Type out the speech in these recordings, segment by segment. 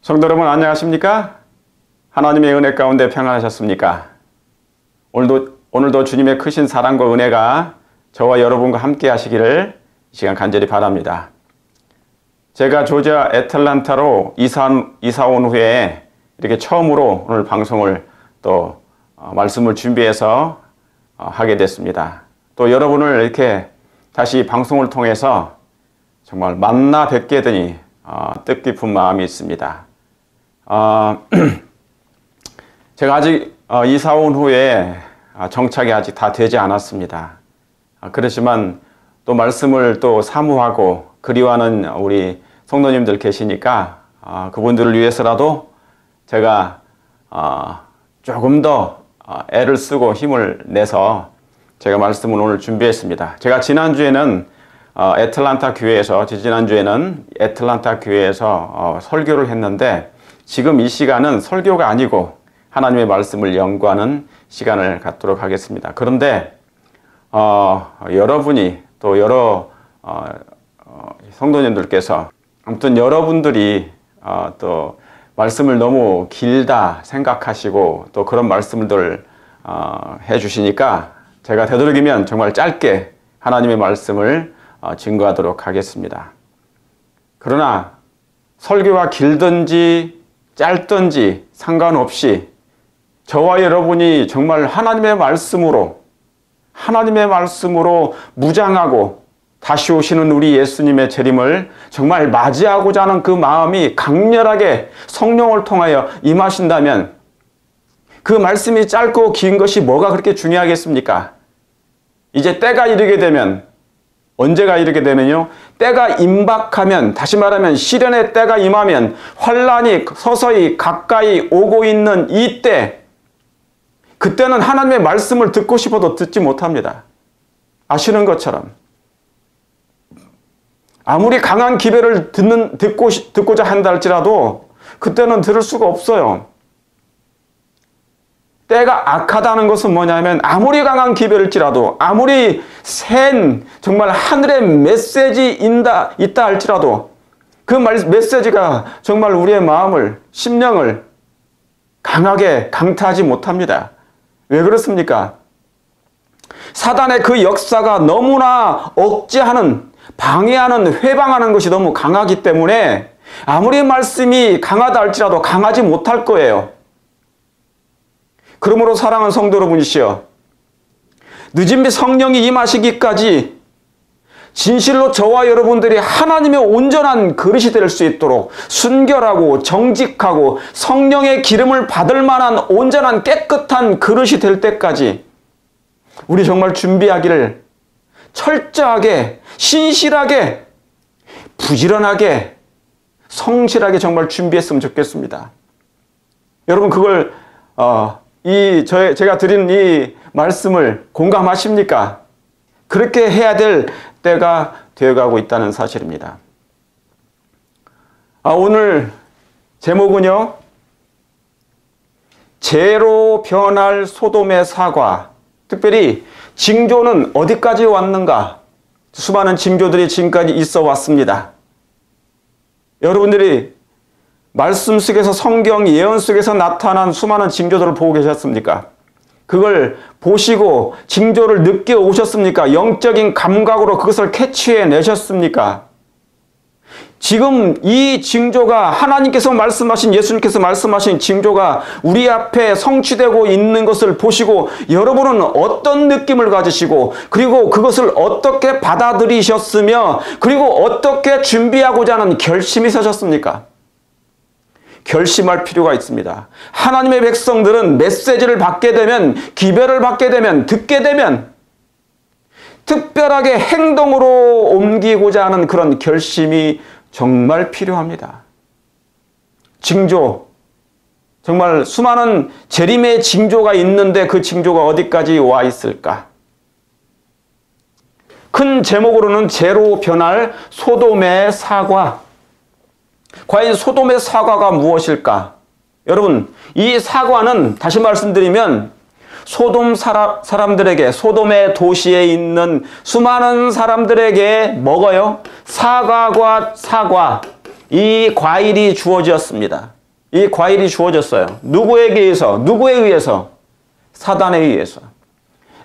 성도 여러분 안녕하십니까? 하나님의 은혜 가운데 평안하셨습니까? 오늘도 주님의 크신 사랑과 은혜가 저와 여러분과 함께 하시기를 이 시간 간절히 바랍니다. 제가 조지아 애틀란타로 이사 온 후에 이렇게 처음으로 오늘 방송을 또 말씀을 준비해서 하게 됐습니다. 또 여러분을 이렇게 다시 방송을 통해서 정말 만나 뵙게 되니 뜻깊은 마음이 있습니다. 제가 아직 이사 온 후에 정착이 아직 다 되지 않았습니다. 그렇지만 또 말씀을 또 사모하고 그리워하는 우리 성도님들 계시니까 그분들을 위해서라도 제가 조금 더 애를 쓰고 힘을 내서 제가 말씀을 오늘 준비했습니다. 제가 지난주에는 애틀란타 교회에서 설교를 했는데 지금 이 시간은 설교가 아니고 하나님의 말씀을 연구하는 시간을 갖도록 하겠습니다. 그런데 여러분이 또 여러 성도님들께서 아무튼 여러분들이 또 말씀을 너무 길다 생각하시고 또 그런 말씀들 해주시니까 제가 되도록이면 정말 짧게 하나님의 말씀을 증거하도록 하겠습니다. 그러나 설교가 길든지 짧든지 상관없이 저와 여러분이 정말 하나님의 말씀으로 무장하고 다시 오시는 우리 예수님의 재림을 정말 맞이하고자 하는 그 마음이 강렬하게 성령을 통하여 임하신다면 그 말씀이 짧고 긴 것이 뭐가 그렇게 중요하겠습니까? 이제 때가 이르게 되면 언제가 이르게 되면요. 때가 임박하면 다시 말하면 시련의 때가 임하면 환란이 서서히 가까이 오고 있는 이때 그때는 하나님의 말씀을 듣고 싶어도 듣지 못합니다. 아시는 것처럼 아무리 강한 기별을 듣고자 한다 할지라도 그때는 들을 수가 없어요. 때가 악하다는 것은 뭐냐면 아무리 강한 기별일지라도 아무리 센 정말 하늘의 메시지 있다 할지라도 그 메시지가 정말 우리의 마음을 심령을 강하게 강타하지 못합니다. 왜 그렇습니까? 사단의 그 역사가 너무나 억제하는 방해하는 회방하는 것이 너무 강하기 때문에 아무리 말씀이 강하다 할지라도 강하지 못할 거예요. 그러므로 사랑하는 성도 여러분이시여 늦은 비 성령이 임하시기까지 진실로 저와 여러분들이 하나님의 온전한 그릇이 될 수 있도록 순결하고 정직하고 성령의 기름을 받을 만한 온전한 깨끗한 그릇이 될 때까지 우리 정말 준비하기를 철저하게 신실하게 부지런하게 성실하게 정말 준비했으면 좋겠습니다. 여러분 그걸 제가 드린 이 말씀을 공감하십니까? 그렇게 해야 될 때가 되어가고 있다는 사실입니다. 오늘 제목은요. 죄로 변할 소돔의 사과. 특별히 징조는 어디까지 왔는가? 수많은 징조들이 지금까지 있어 왔습니다. 여러분들이 말씀 속에서 성경 예언 속에서 나타난 수많은 징조들을 보고 계셨습니까? 그걸 보시고 징조를 늦게 오셨습니까? 영적인 감각으로 그것을 캐치해 내셨습니까? 지금 이 징조가 하나님께서 말씀하신 예수님께서 말씀하신 징조가 우리 앞에 성취되고 있는 것을 보시고 여러분은 어떤 느낌을 가지시고 그리고 그것을 어떻게 받아들이셨으며 그리고 어떻게 준비하고자 하는 결심이 서셨습니까? 결심할 필요가 있습니다. 하나님의 백성들은 메시지를 받게 되면 기별을 받게 되면 듣게 되면 특별하게 행동으로 옮기고자 하는 그런 결심이 정말 필요합니다. 징조 정말 수많은 재림의 징조가 있는데 그 징조가 어디까지 와 있을까? 큰 제목으로는 죄로 변할 소돔의 사과. 과연 소돔의 사과가 무엇일까? 여러분, 이 사과는 다시 말씀드리면 소돔 사람들에게, 소돔의 도시에 있는 수많은 사람들에게 먹어요. 사과과 사과, 이 과일이 주어졌습니다. 이 과일이 주어졌어요. 누구에게 의해서? 누구에 의해서? 사단에 의해서.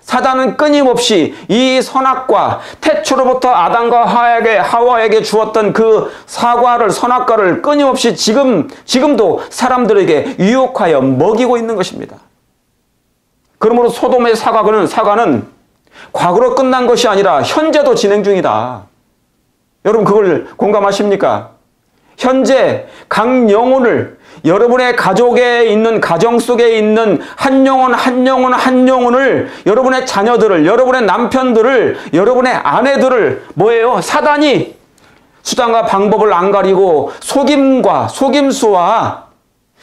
사단은 끊임없이 이 선악과 태초로부터 아담과 하와에게 주었던 그 사과를, 선악과를 끊임없이 지금도 사람들에게 유혹하여 먹이고 있는 것입니다. 그러므로 소돔의 사과는 과거로 끝난 것이 아니라 현재도 진행 중이다. 여러분 그걸 공감하십니까? 현재 각 영혼을, 여러분의 가족에 있는, 가정 속에 있는 한 영혼을, 여러분의 자녀들을, 여러분의 남편들을, 여러분의 아내들을 뭐예요? 사단이 수단과 방법을 안 가리고 속임과 속임수와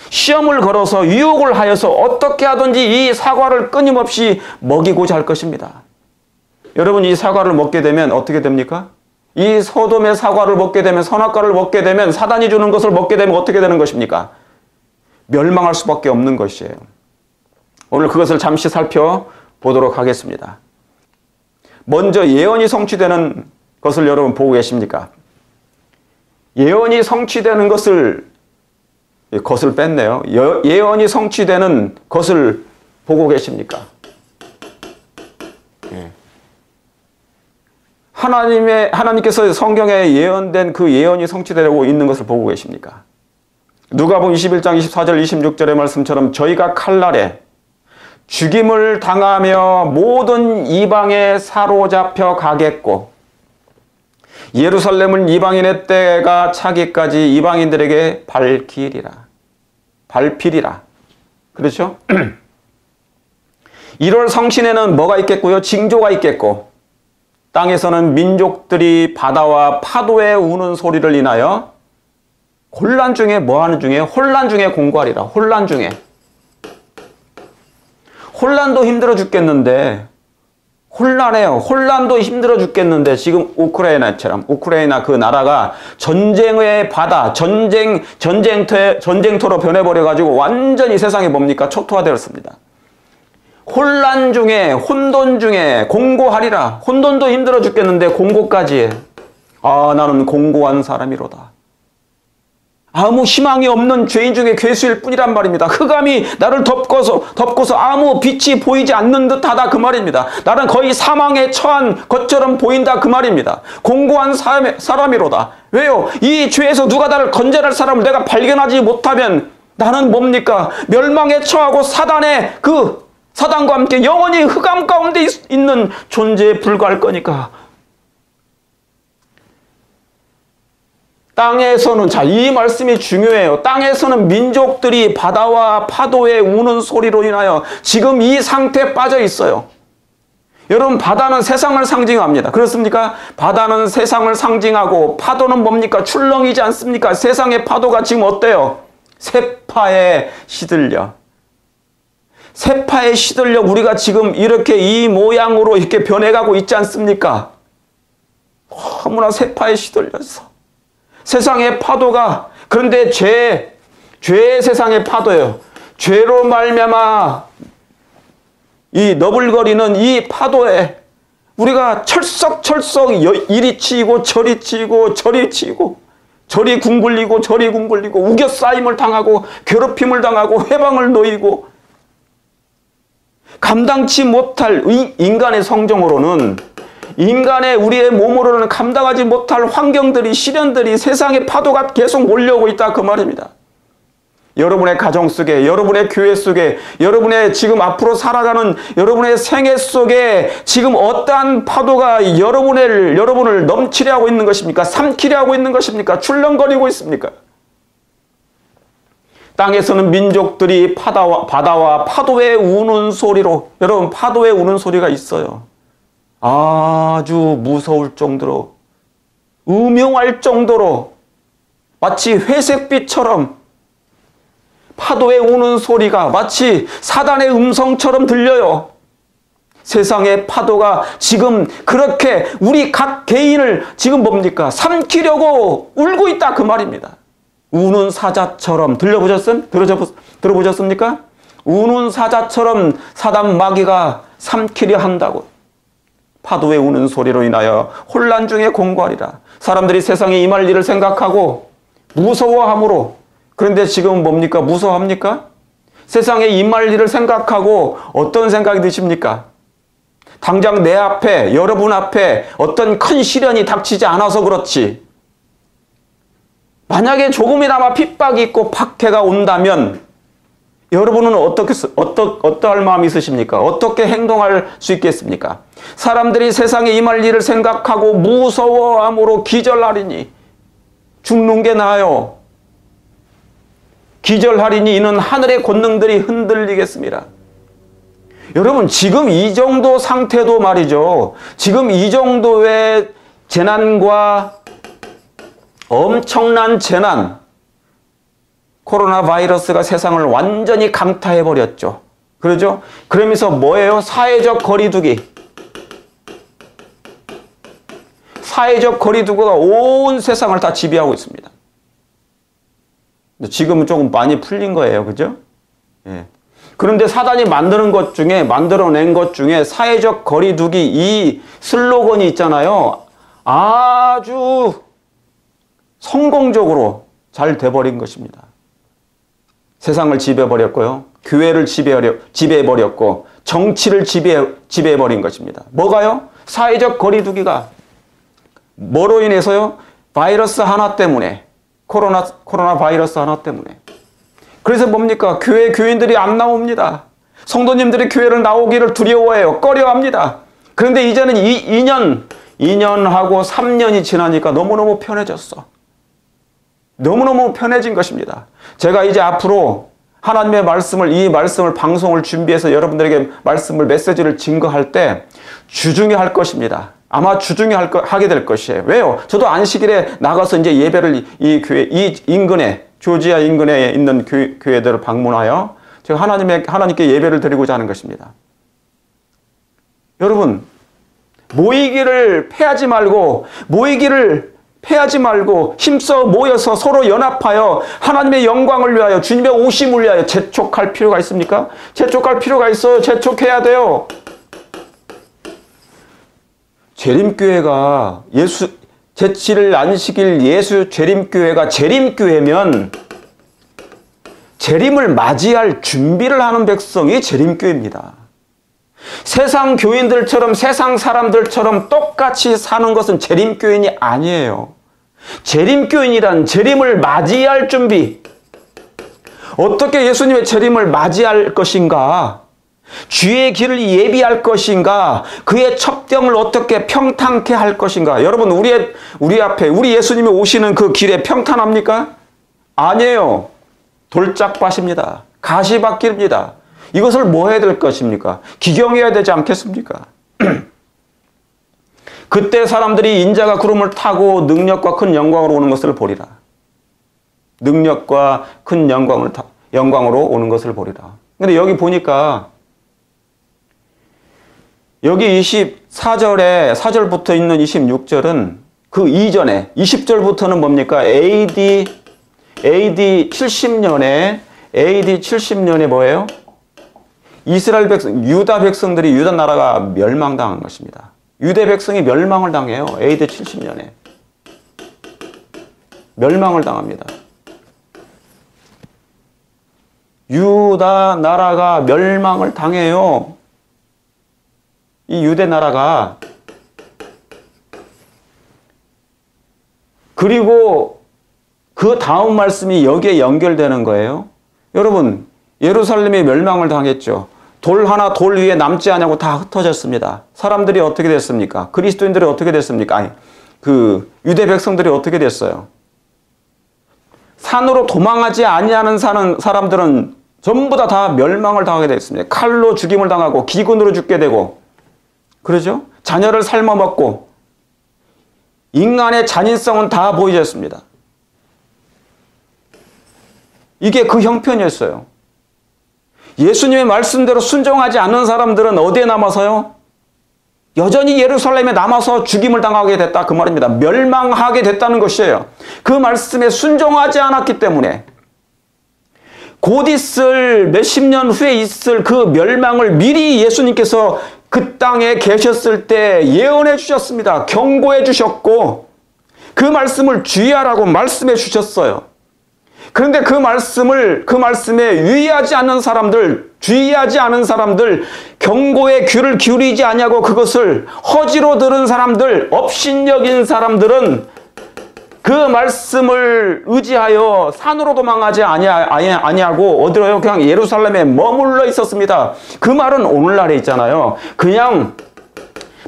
시험을 걸어서 유혹을 하여서 어떻게 하든지 이 사과를 끊임없이 먹이고자 할 것입니다. 여러분 이 사과를 먹게 되면 어떻게 됩니까? 이 소돔의 사과를 먹게 되면, 선악과를 먹게 되면, 사단이 주는 것을 먹게 되면 어떻게 되는 것입니까? 멸망할 수밖에 없는 것이에요. 오늘 그것을 잠시 살펴보도록 하겠습니다. 먼저 예언이 성취되는 것을 여러분 보고 계십니까? 예언이 성취되는 것을 뺐네요. 예언이 성취되는 것을 보고 계십니까? 하나님께서 성경에 예언된 그 예언이 성취되고 있는 것을 보고 계십니까? 누가복음 21장 24절 26절의 말씀처럼 저희가 칼날에 죽임을 당하며 모든 이방에 사로잡혀 가겠고 예루살렘은 이방인의 때가 차기까지 이방인들에게 밟히리라. 그렇죠? 1월 성신에는 뭐가 있겠고요? 징조가 있겠고 땅에서는 민족들이 바다와 파도에 우는 소리를 인하여 혼란 중에 뭐하는 중에? 혼란 중에 공고하리라. 혼란 중에. 혼란도 힘들어 죽겠는데 혼란해요. 혼란도 힘들어 죽겠는데 지금 우크라이나 그 나라가 전쟁의 바다, 전쟁터로 변해버려가지고 완전히 세상이 뭡니까? 초토화되었습니다. 혼란 중에, 혼돈 중에 공고하리라. 혼돈도 힘들어 죽겠는데 공고까지 해. 아, 나는 공고한 사람이로다. 아무 희망이 없는 죄인 중에 괴수일 뿐이란 말입니다. 흑암이 나를 덮고서 아무 빛이 보이지 않는 듯하다 그 말입니다. 나는 거의 사망에 처한 것처럼 보인다 그 말입니다. 공고한 사람이로다. 왜요? 이 죄에서 누가 나를 건져낼 사람을 내가 발견하지 못하면 나는 뭡니까? 멸망에 처하고 사단과 함께 영원히 흑암 가운데 있는 존재에 불과할 거니까. 땅에서는, 이 말씀이 중요해요. 땅에서는 민족들이 바다와 파도에 우는 소리로 인하여 지금 이 상태에 빠져 있어요. 여러분, 바다는 세상을 상징합니다. 그렇습니까? 바다는 세상을 상징하고 파도는 뭡니까? 출렁이지 않습니까? 세상의 파도가 지금 어때요? 세파에 시들려. 세파에 시들려 우리가 지금 이렇게 이 모양으로 이렇게 변해가고 있지 않습니까? 너무나 세파에 시들려서. 세상의 파도가, 그런데 죄의 세상의 파도예요. 죄로 말미암아 이 너불거리는 이 파도에 우리가 철썩철썩 이리 치이고 저리 치이고 저리 치이고 저리 굶굴리고 저리 굶굴리고 우겨싸임을 당하고 괴롭힘을 당하고 회방을 놓이고 감당치 못할 인간의 성정으로는, 인간의 우리의 몸으로는 감당하지 못할 환경들이, 시련들이, 세상의 파도가 계속 몰려오고 있다 그 말입니다. 여러분의 가정 속에, 여러분의 교회 속에, 여러분의 지금 앞으로 살아가는 여러분의 생애 속에 지금 어떠한 파도가 여러분을 넘치려 하고 있는 것입니까? 삼키려 하고 있는 것입니까? 출렁거리고 있습니까? 땅에서는 민족들이 바다와 파도에 우는 소리로, 여러분 파도에 우는 소리가 있어요. 아주 무서울 정도로, 음흉할 정도로 마치 회색빛처럼 파도에 우는 소리가 마치 사단의 음성처럼 들려요. 세상의 파도가 지금 그렇게 우리 각 개인을 지금 뭡니까? 삼키려고 울고 있다 그 말입니다. 우는 사자처럼 들어보셨습니까? 우는 사자처럼 사단 마귀가 삼키려 한다고. 파도에 우는 소리로 인하여 혼란 중에 공고하리라. 사람들이 세상에 임할 일을 생각하고 무서워함으로. 그런데 지금 뭡니까? 무서워합니까? 세상에 임할 일을 생각하고 어떤 생각이 드십니까? 당장 내 앞에, 여러분 앞에 어떤 큰 시련이 닥치지 않아서 그렇지. 만약에 조금이나마 핍박이 있고 박해가 온다면 여러분은 어떠할 마음이 있으십니까? 어떻게 행동할 수 있겠습니까? 사람들이 세상에 임할 일을 생각하고 무서워함으로 기절하리니 죽는 게 나아요. 기절하리니 이는 하늘의 권능들이 흔들리겠습니다. 여러분, 지금 이 정도 상태도 말이죠. 지금 이 정도의 재난과 엄청난 재난, 코로나 바이러스가 세상을 완전히 강타해버렸죠. 그러죠? 그러면서 뭐예요? 사회적 거리두기. 사회적 거리두기가 온 세상을 다 지배하고 있습니다. 지금은 조금 많이 풀린 거예요. 그죠? 예. 그런데 사단이 만들어낸 것 중에 사회적 거리두기 이 슬로건이 있잖아요. 아주 성공적으로 잘 돼버린 것입니다. 세상을 지배해버렸고요. 교회를 지배해버렸고 정치를 지배해버린 것입니다. 뭐가요? 사회적 거리두기가. 뭐로 인해서요? 바이러스 하나 때문에. 코로나 바이러스 하나 때문에. 그래서 뭡니까? 교인들이 안 나옵니다. 성도님들이 교회를 나오기를 두려워해요. 꺼려합니다. 그런데 이제는 2년하고 3년이 지나니까 너무너무 편해졌어. 너무너무 편해진 것입니다. 제가 이제 앞으로 하나님의 이 말씀을 방송을 준비해서 여러분들에게 메시지를 증거할 때 주중에 할 것입니다. 아마 주중에 하게 될 것이에요. 왜요? 저도 안식일에 나가서 이제 예배를 조지아 인근에 있는 교회들을 방문하여 제가 하나님께 예배를 드리고자 하는 것입니다. 여러분, 모이기를 패하지 말고 힘써 모여서 서로 연합하여 하나님의 영광을 위하여 주님의 오심을 위하여 재촉할 필요가 있습니까? 재촉할 필요가 있어요. 재촉해야 돼요. 재림교회가 제7일 안식일 예수 재림교회가 재림교회면 재림을 맞이할 준비를 하는 백성이 재림교회입니다. 세상 교인들처럼 세상 사람들처럼 똑같이 사는 것은 재림교인이 아니에요. 재림교인이란 재림을 맞이할 준비. 어떻게 예수님의 재림을 맞이할 것인가? 주의 길을 예비할 것인가? 그의 첩경을 어떻게 평탄케 할 것인가? 여러분, 우리 앞에 우리 예수님이 오시는 그 길에 평탄합니까? 아니에요. 돌짝밭입니다. 가시밭길입니다. 이것을 뭐 해야 될 것입니까? 기경해야 되지 않겠습니까? 그때 사람들이 인자가 구름을 타고 능력과 큰 영광으로 오는 것을 보리라. 능력과 큰 영광으로 오는 것을 보리라. 근데 여기 보니까 여기 4절부터 있는 26절은 그 이전에 20절부터는 뭡니까? AD 70년에 뭐예요? 이스라엘 백성, 유다 백성들이 유다 나라가 멸망당한 것입니다. 유대 백성이 멸망을 당해요. AD 70년에. 멸망을 당합니다. 유다 나라가 멸망을 당해요. 이 유대 나라가. 그리고 그 다음 말씀이 여기에 연결되는 거예요. 여러분, 예루살렘이 멸망을 당했죠. 돌 위에 남지 않냐고 다 흩어졌습니다. 사람들이 어떻게 됐습니까? 그리스도인들이 어떻게 됐습니까? 유대 백성들이 어떻게 됐어요? 산으로 도망하지 아니하는 사람들은 전부 다 멸망을 당하게 됐습니다. 칼로 죽임을 당하고 기근으로 죽게 되고, 그러죠? 자녀를 삶아먹고 인간의 잔인성은 다 보여졌습니다. 이게 그 형편이었어요. 예수님의 말씀대로 순종하지 않는 사람들은 어디에 남아서요? 여전히 예루살렘에 남아서 죽임을 당하게 됐다, 그 말입니다. 멸망하게 됐다는 것이에요. 그 말씀에 순종하지 않았기 때문에 곧 있을 몇십 년 후에 있을 그 멸망을 미리 예수님께서 그 땅에 계셨을 때 예언해 주셨습니다. 경고해 주셨고 그 말씀을 주의하라고 말씀해 주셨어요. 그런데 그 말씀에 유의하지 않는 사람들, 주의하지 않은 사람들, 경고에 귀를 기울이지 아니하고 그것을 허지로 들은 사람들, 업신여긴 사람들은 그 말씀을 의지하여 산으로 도망하지 아니하고 어디로요? 그냥 예루살렘에 머물러 있었습니다. 그 말은 오늘날에 있잖아요. 그냥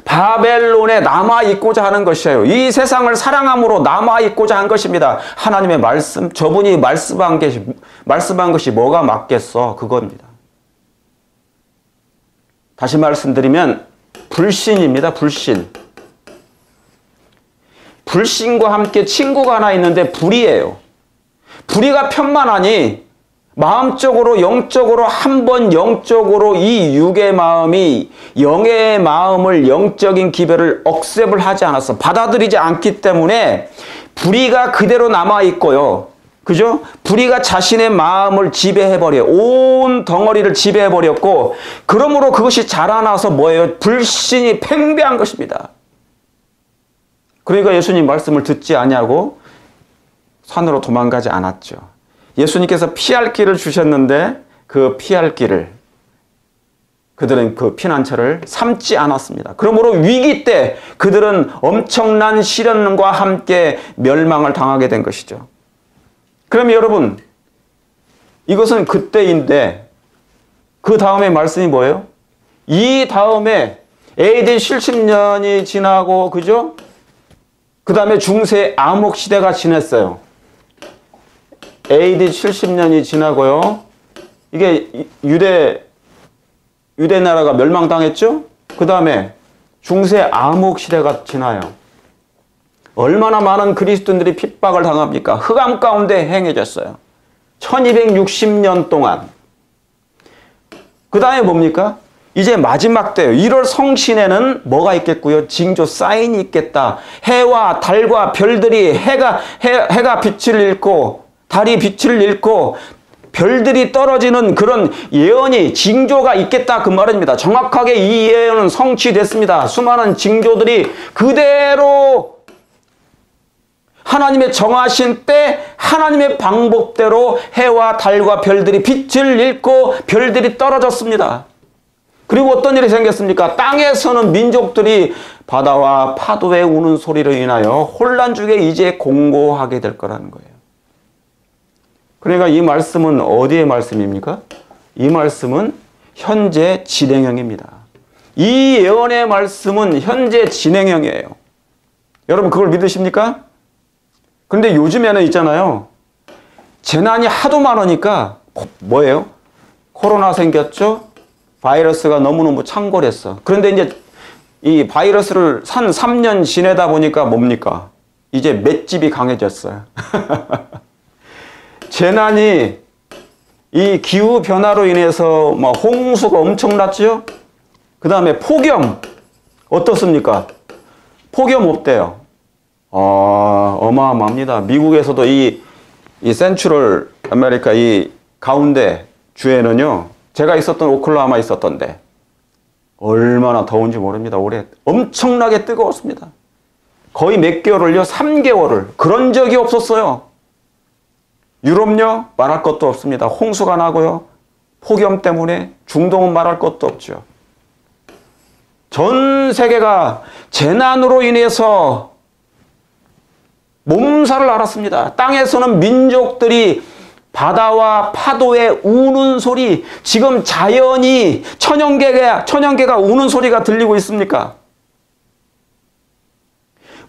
바벨론에 남아있고자 하는 것이에요. 이 세상을 사랑함으로 남아있고자 한 것입니다. 하나님의 말씀, 저분이 말씀한 것이 뭐가 맞겠어? 그겁니다. 다시 말씀드리면 불신입니다. 불신. 불신과 함께 친구가 하나 있는데 불의예요. 불의가 편만하니 마음적으로 영적으로 한번 영적으로 이 육의 마음이 영의 마음을 영적인 기별을 억셉을 하지 않았어. 받아들이지 않기 때문에 불의가 그대로 남아있고요. 그죠? 불의가 자신의 마음을 지배해버려. 온 덩어리를 지배해버렸고 그러므로 그것이 자라나서 뭐예요? 불신이 팽배한 것입니다. 그러니까 예수님 말씀을 듣지 아니하고 산으로 도망가지 않았죠. 예수님께서 피할 길을 주셨는데 그 피할 길을 그들은 그 피난처를 삼지 않았습니다. 그러므로 위기 때 그들은 엄청난 시련과 함께 멸망을 당하게 된 것이죠. 그럼 여러분 이것은 그때인데 그 다음에 말씀이 뭐예요? 이 다음에 AD 70년이 지나고 그죠? 그 다음에 중세 암흑 시대가 지났어요. AD 70년이 지나고요. 이게 유대 나라가 멸망당했죠? 그 다음에 중세 암흑 시대가 지나요. 얼마나 많은 그리스도인들이 핍박을 당합니까? 흑암 가운데 행해졌어요. 1260년 동안. 그 다음에 뭡니까? 이제 마지막 때예요. 1월 성신에는 뭐가 있겠고요? 징조 사인이 있겠다. 해와 달과 별들이 해가 빛을 잃고 달이 빛을 잃고 별들이 떨어지는 그런 예언이 징조가 있겠다 그 말입니다. 정확하게 이 예언은 성취됐습니다. 수많은 징조들이 그대로 하나님의 정하신 때 하나님의 방법대로 해와 달과 별들이 빛을 잃고 별들이 떨어졌습니다. 그리고 어떤 일이 생겼습니까? 땅에서는 민족들이 바다와 파도의 우는 소리로 인하여 혼란 중에 이제 공고하게 될 거라는 거예요. 그러니까 이 말씀은 어디의 말씀입니까? 이 말씀은 현재 진행형입니다. 이 예언의 말씀은 현재 진행형이에요. 여러분 그걸 믿으십니까? 그런데 요즘에는 있잖아요. 재난이 하도 많으니까 뭐예요? 코로나 생겼죠? 바이러스가 너무너무 창궐했어. 그런데 이제 이 바이러스를 한 3년 지내다 보니까 뭡니까? 이제 맷집이 강해졌어요. 재난이 이 기후변화로 인해서 막 홍수가 엄청났죠? 그 다음에 폭염 어떻습니까? 폭염 없대요. 어마어마합니다. 미국에서도 이 센트럴 아메리카 이 가운데 주에는요. 제가 있었던 오클라호마 있었던데 얼마나 더운지 모릅니다. 올해 엄청나게 뜨거웠습니다. 거의 몇 개월을요? 3개월을. 그런 적이 없었어요. 유럽요? 말할 것도 없습니다. 홍수가 나고요. 폭염 때문에 중동은 말할 것도 없죠. 전 세계가 재난으로 인해서 몸살을 앓았습니다. 땅에서는 민족들이 바다와 파도의 우는 소리, 지금 자연이 천연계가 우는 소리가 들리고 있습니까?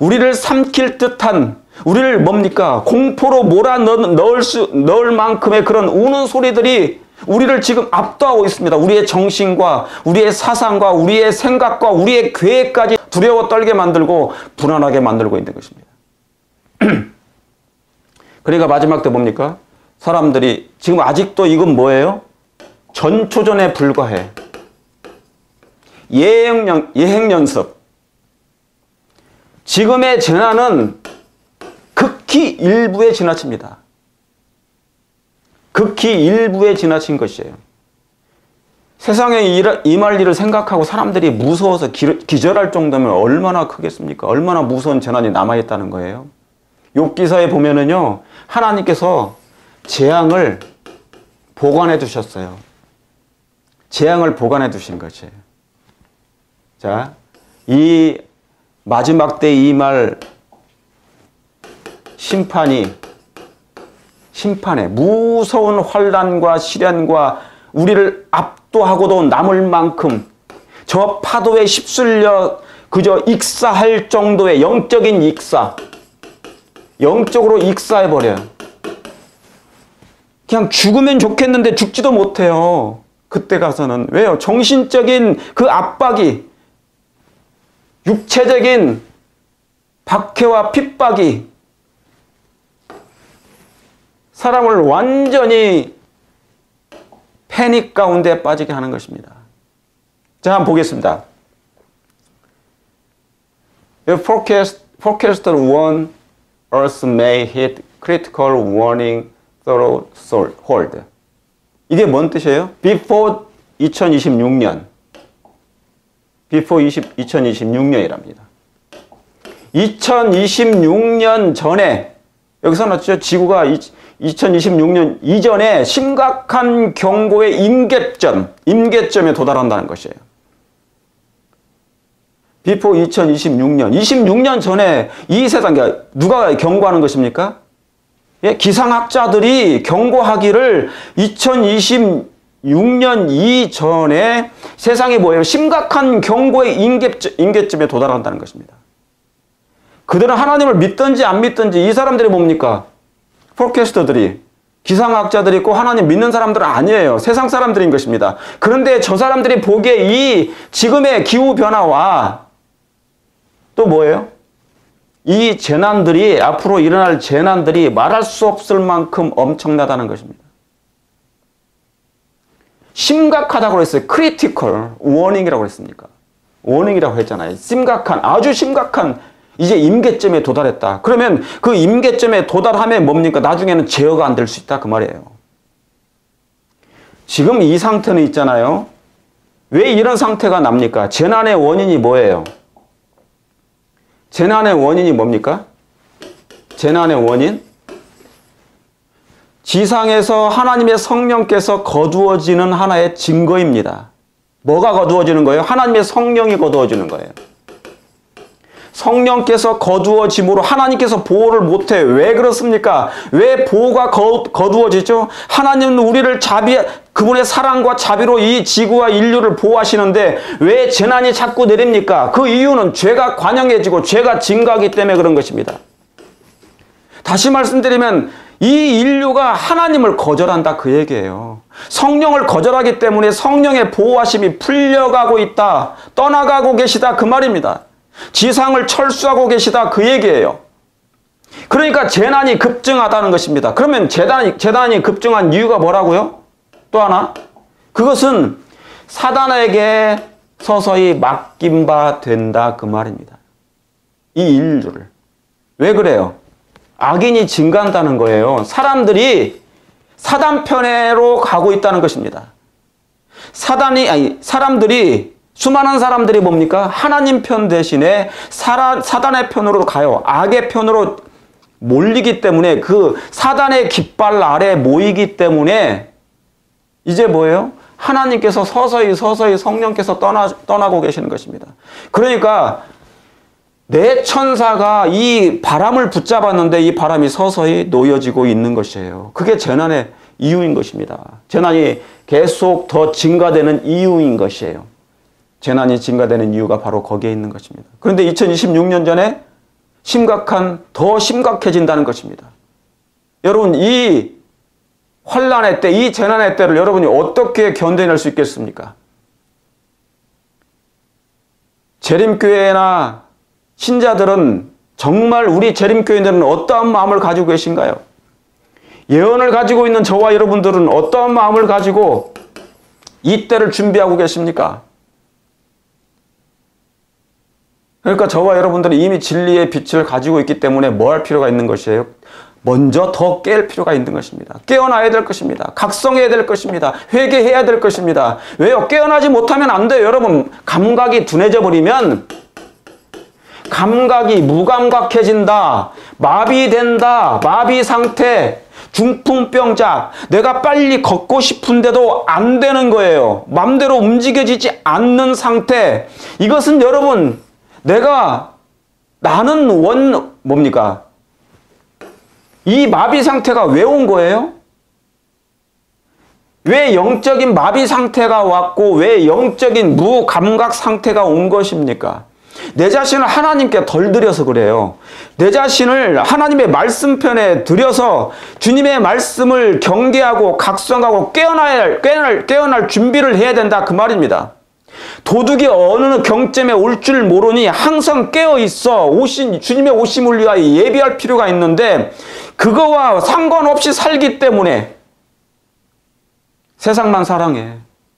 우리를 삼킬 듯한, 우리를 뭡니까? 공포로 넣을 만큼의 그런 우는 소리들이 우리를 지금 압도하고 있습니다. 우리의 정신과 우리의 사상과 우리의 생각과 우리의 계획까지 두려워 떨게 만들고 불안하게 만들고 있는 것입니다. 그러니까 마지막 때 뭡니까? 사람들이 지금 아직도 이건 뭐예요? 전초전에 불과해. 예행연습. 지금의 재난은 극히 일부에 지나칩니다. 극히 일부에 지나친 것이에요. 세상에 임할 일을 생각하고 사람들이 무서워서 기절할 정도면 얼마나 크겠습니까? 얼마나 무서운 재난이 남아있다는 거예요. 욥기서에 보면은요, 하나님께서 재앙을 보관해 두셨어요. 재앙을 보관해 두신 것이에요. 자, 이 마지막 때 이 말 심판에 무서운 환난과 시련과 우리를 압도하고도 남을 만큼 저 파도에 휩쓸려 그저 익사할 정도의 영적인 익사, 영적으로 익사해버려요. 그냥 죽으면 좋겠는데 죽지도 못해요. 그때 가서는. 왜요? 정신적인 그 압박이, 육체적인 박해와 핍박이 사람을 완전히 패닉 가운데 빠지게 하는 것입니다. 자, 한번 보겠습니다. The forecaster warn Earth may hit critical warning threshold. 이게 뭔 뜻이에요? Before 2026년. Before 2026년이랍니다. 2026년 전에, 여기서 나왔죠? 지구가 2026년 이전에 심각한 경고의 임계점에 도달한다는 것이에요. Before 2026년. 26년 전에 이 세상, 누가 경고하는 것입니까? 예, 기상학자들이 경고하기를 2026년 이전에 세상이 뭐예요? 심각한 경고의 임계점에 도달한다는 것입니다. 그들은 하나님을 믿든지 안 믿든지 이 사람들이 뭡니까? 포캐스터들이, 기상학자들이 있고 하나님 믿는 사람들은 아니에요. 세상 사람들인 것입니다. 그런데 저 사람들이 보기에 이 지금의 기후변화와 또 뭐예요? 이 재난들이, 앞으로 일어날 재난들이 말할 수 없을 만큼 엄청나다는 것입니다. 심각하다고 그랬어요. critical warning이라고 그랬습니까? warning이라고 했잖아요. 심각한, 아주 심각한 이제 임계점에 도달했다. 그러면 그 임계점에 도달하면 뭡니까? 나중에는 제어가 안 될 수 있다. 그 말이에요. 지금 이 상태는 있잖아요. 왜 이런 상태가 납니까? 재난의 원인이 뭐예요? 재난의 원인이 뭡니까? 재난의 원인? 지상에서 하나님의 성령께서 거두어지는 하나의 증거입니다. 뭐가 거두어지는 거예요? 하나님의 성령이 거두어지는 거예요. 성령께서 거두어짐으로 하나님께서 보호를 못해. 왜 그렇습니까? 왜 보호가 거두어지죠? 하나님은 우리를 그분의 사랑과 자비로 이 지구와 인류를 보호하시는데 왜 재난이 자꾸 내립니까? 그 이유는 죄가 관영해지고 죄가 증가하기 때문에 그런 것입니다. 다시 말씀드리면 이 인류가 하나님을 거절한다 그 얘기예요. 성령을 거절하기 때문에 성령의 보호하심이 풀려가고 있다. 떠나가고 계시다 그 말입니다. 지상을 철수하고 계시다 그 얘기예요. 그러니까 재난이 급증하다는 것입니다. 그러면 재난이 급증한 이유가 뭐라고요? 또 하나, 그것은 사단에게 서서히 맡긴 바 된다 그 말입니다. 이 인류를. 왜 그래요? 악인이 증가한다는 거예요. 사람들이 사단 편으로 가고 있다는 것입니다. 수많은 사람들이 뭡니까? 하나님 편 대신에 사단의 편으로 가요. 악의 편으로 몰리기 때문에 그 사단의 깃발 아래 모이기 때문에 이제 뭐예요? 하나님께서 서서히 성령께서 떠나고 계시는 것입니다. 그러니까 내 천사가 이 바람을 붙잡았는데 이 바람이 서서히 놓여지고 있는 것이에요. 그게 재난의 이유인 것입니다. 재난이 계속 더 증가되는 이유인 것이에요. 재난이 증가되는 이유가 바로 거기에 있는 것입니다. 그런데 2026년 전에 더 심각해진다는 것입니다. 여러분, 이 환난의 때, 이 재난의 때를 여러분이 어떻게 견뎌낼 수 있겠습니까? 재림교회나 신자들은 정말 우리 재림교인들은 어떠한 마음을 가지고 계신가요? 예언을 가지고 있는 저와 여러분들은 어떠한 마음을 가지고 이 때를 준비하고 계십니까? 그러니까 저와 여러분들은 이미 진리의 빛을 가지고 있기 때문에 뭐 할 필요가 있는 것이에요? 먼저 더 깰 필요가 있는 것입니다. 깨어나야 될 것입니다. 각성해야 될 것입니다. 회개해야 될 것입니다. 왜요? 깨어나지 못하면 안 돼요. 여러분, 감각이 둔해져 버리면 감각이 무감각해진다, 마비된다, 마비 상태, 중풍병자, 내가 빨리 걷고 싶은데도 안 되는 거예요. 맘대로 움직여지지 않는 상태. 이것은 여러분, 나는 뭡니까? 이 마비 상태가 왜 온 거예요? 왜 영적인 마비 상태가 왔고 왜 영적인 무감각 상태가 온 것입니까? 내 자신을 하나님께 덜 드려서 그래요. 내 자신을 하나님의 말씀편에 드려서 주님의 말씀을 경계하고 각성하고 깨어날 준비를 해야 된다 그 말입니다. 도둑이 어느 경점에 올 줄 모르니 항상 깨어있어 주님의 오심을 위하여 예비할 필요가 있는데 그거와 상관없이 살기 때문에 세상만 사랑해.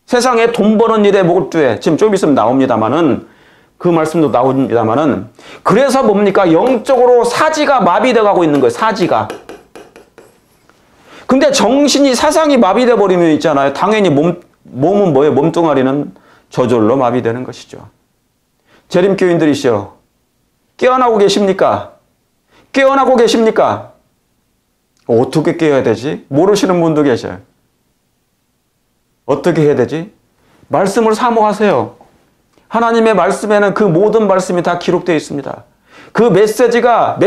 세상에 돈 버는 일에 몰두해. 지금 좀 있으면 나옵니다마는 그 말씀도 나옵니다마는 그래서 뭡니까? 영적으로 사지가 마비되어 가고 있는 거예요. 사지가. 근데 정신이 사상이 마비돼 버리면 있잖아요. 당연히 몸은 뭐예요? 몸뚱아리는 저절로 마비되는 것이죠. 재림교인들이시여 깨어나고 계십니까? 깨어나고 계십니까? 어떻게 깨어야 되지? 모르시는 분도 계셔요. 어떻게 해야 되지? 말씀을 사모하세요. 하나님의 말씀에는 그 모든 말씀이 다 기록되어 있습니다. 그 메시지가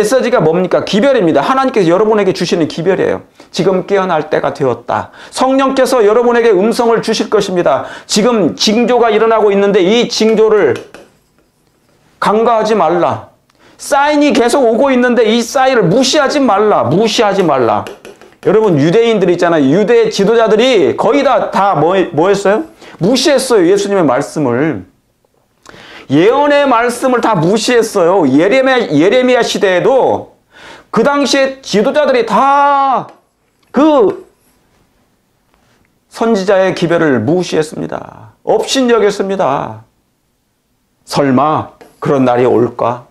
뭡니까? 기별입니다. 하나님께서 여러분에게 주시는 기별이에요. 지금 깨어날 때가 되었다. 성령께서 여러분에게 음성을 주실 것입니다. 지금 징조가 일어나고 있는데 이 징조를 간과하지 말라. 사인이 계속 오고 있는데 이 사인을 무시하지 말라. 무시하지 말라. 여러분 유대인들 있잖아요. 유대 지도자들이 거의 다 뭐 했어요? 무시했어요. 예수님의 말씀을. 예언의 말씀을 다 무시했어요. 예레미야 시대에도 그 당시에 지도자들이 다 그 선지자의 기별을 무시했습니다. 업신여겼습니다. 설마 그런 날이 올까?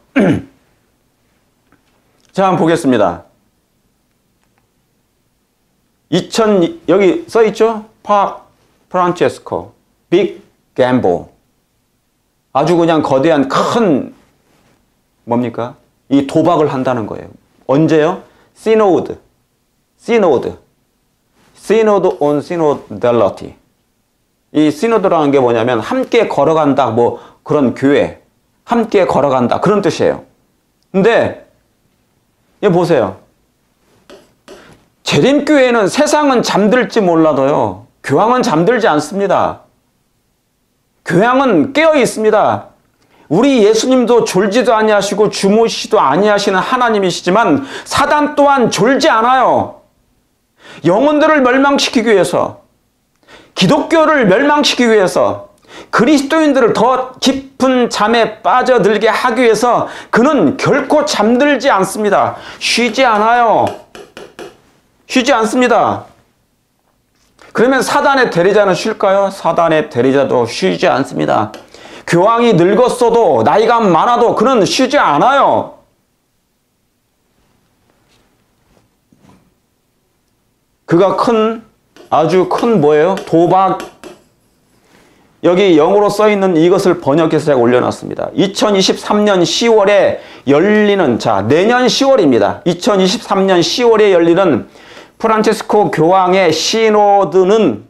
자, 한번 보겠습니다. 여기 써있죠? 프란체스코 빅 갬보. 아주 그냥 거대한 큰 뭡니까? 이 도박을 한다는 거예요. 언제요? 시노드 on synodality. 이 시노드라는 게 뭐냐면 함께 걸어간다, 뭐 그런 교회, 함께 걸어간다 그런 뜻이에요. 근데 이거 보세요. 재림교회는 세상은 잠들지 몰라도요, 교황은 잠들지 않습니다. 교황은 깨어 있습니다. 우리 예수님도 졸지도 아니하시고 주무시지도 아니하시는 하나님이시지만 사단 또한 졸지 않아요. 영혼들을 멸망시키기 위해서, 기독교를 멸망시키기 위해서, 그리스도인들을 더 깊은 잠에 빠져들게 하기 위해서 그는 결코 잠들지 않습니다. 쉬지 않아요. 쉬지 않습니다. 그러면 사단의 대리자는 쉴까요? 사단의 대리자도 쉬지 않습니다. 교황이 늙었어도 나이가 많아도 그는 쉬지 않아요. 그가 아주 큰 뭐예요? 도박. 여기 영어로 써있는 이것을 번역해서 제가 올려놨습니다. 2023년 10월에 열리는, 내년 10월입니다. 2023년 10월에 열리는 프란체스코 교황의 시노드는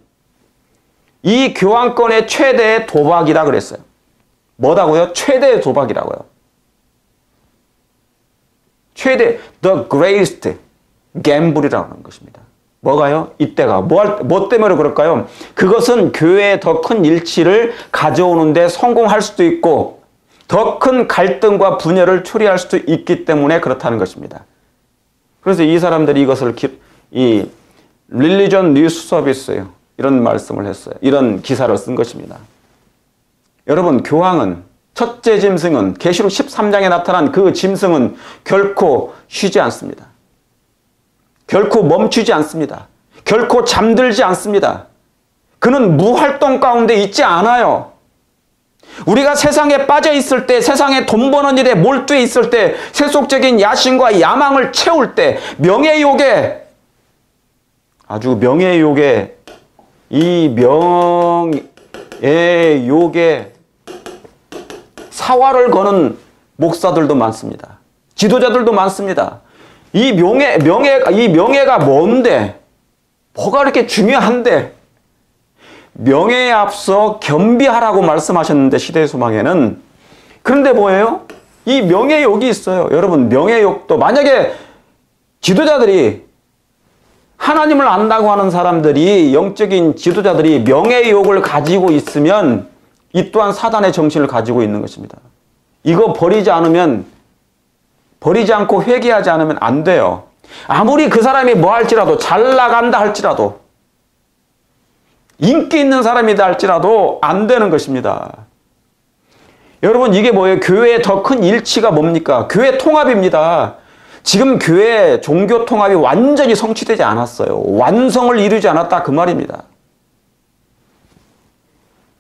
이 교황권의 최대의 도박이라 그랬어요. 뭐라고요? 최대의 도박이라고요. the greatest gamble이라고 하는 것입니다. 뭐가요? 이때가 뭐 때문에 그럴까요? 그것은 교회에 더 큰 일치를 가져오는데 성공할 수도 있고 더 큰 갈등과 분열을 초래할 수도 있기 때문에 그렇다는 것입니다. 그래서 이 사람들이 이것을 이 릴리전 뉴스 서비스 이런 말씀을 했어요. 이런 기사를 쓴 것입니다. 여러분, 교황은 첫째 짐승은 계시록 13장에 나타난 그 짐승은 결코 쉬지 않습니다. 결코 멈추지 않습니다. 결코 잠들지 않습니다. 그는 무활동 가운데 있지 않아요. 우리가 세상에 빠져 있을 때, 세상에 돈 버는 일에 몰두해 있을 때, 세속적인 야심과 야망을 채울 때, 명예욕에, 아주 명예욕에, 이 명예욕에 사활을 거는 목사들도 많습니다. 지도자들도 많습니다. 이 명예가 뭔데? 뭐가 이렇게 중요한데? 명예에 앞서 겸비하라고 말씀하셨는데, 시대의 소망에는. 그런데 뭐예요? 이 명예욕이 있어요. 여러분, 명예욕도 만약에 지도자들이, 하나님을 안다고 하는 사람들이, 영적인 지도자들이 명예욕을 가지고 있으면 이 또한 사단의 정신을 가지고 있는 것입니다. 이거 버리지 않고 회개하지 않으면 안 돼요. 아무리 그 사람이 뭐 할지라도, 잘 나간다 할지라도, 인기 있는 사람이다 할지라도 안 되는 것입니다. 여러분, 이게 뭐예요? 교회의 더 큰 일치가 뭡니까? 교회 통합입니다. 지금 교회 종교 통합이 완전히 성취되지 않았어요. 완성을 이루지 않았다, 그 말입니다.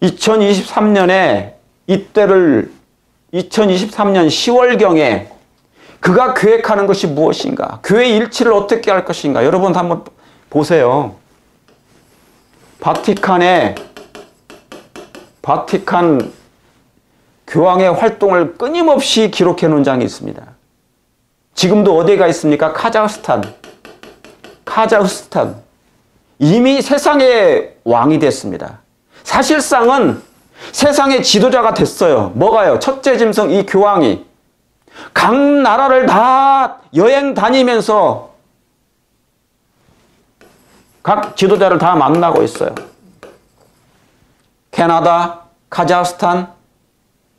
2023년에 이때를 2023년 10월경에 그가 계획하는 것이 무엇인가? 교회 일치를 어떻게 할 것인가? 여러분 한번 보세요. 바티칸 교황의 활동을 끊임없이 기록해 놓은 장이 있습니다. 지금도 어디가 있습니까? 카자흐스탄. 이미 세상의 왕이 됐습니다. 사실상은 세상의 지도자가 됐어요. 뭐가요? 첫째 짐승 이 교황이 각 나라를 다 여행 다니면서 각 지도자를 다 만나고 있어요. 캐나다, 카자흐스탄,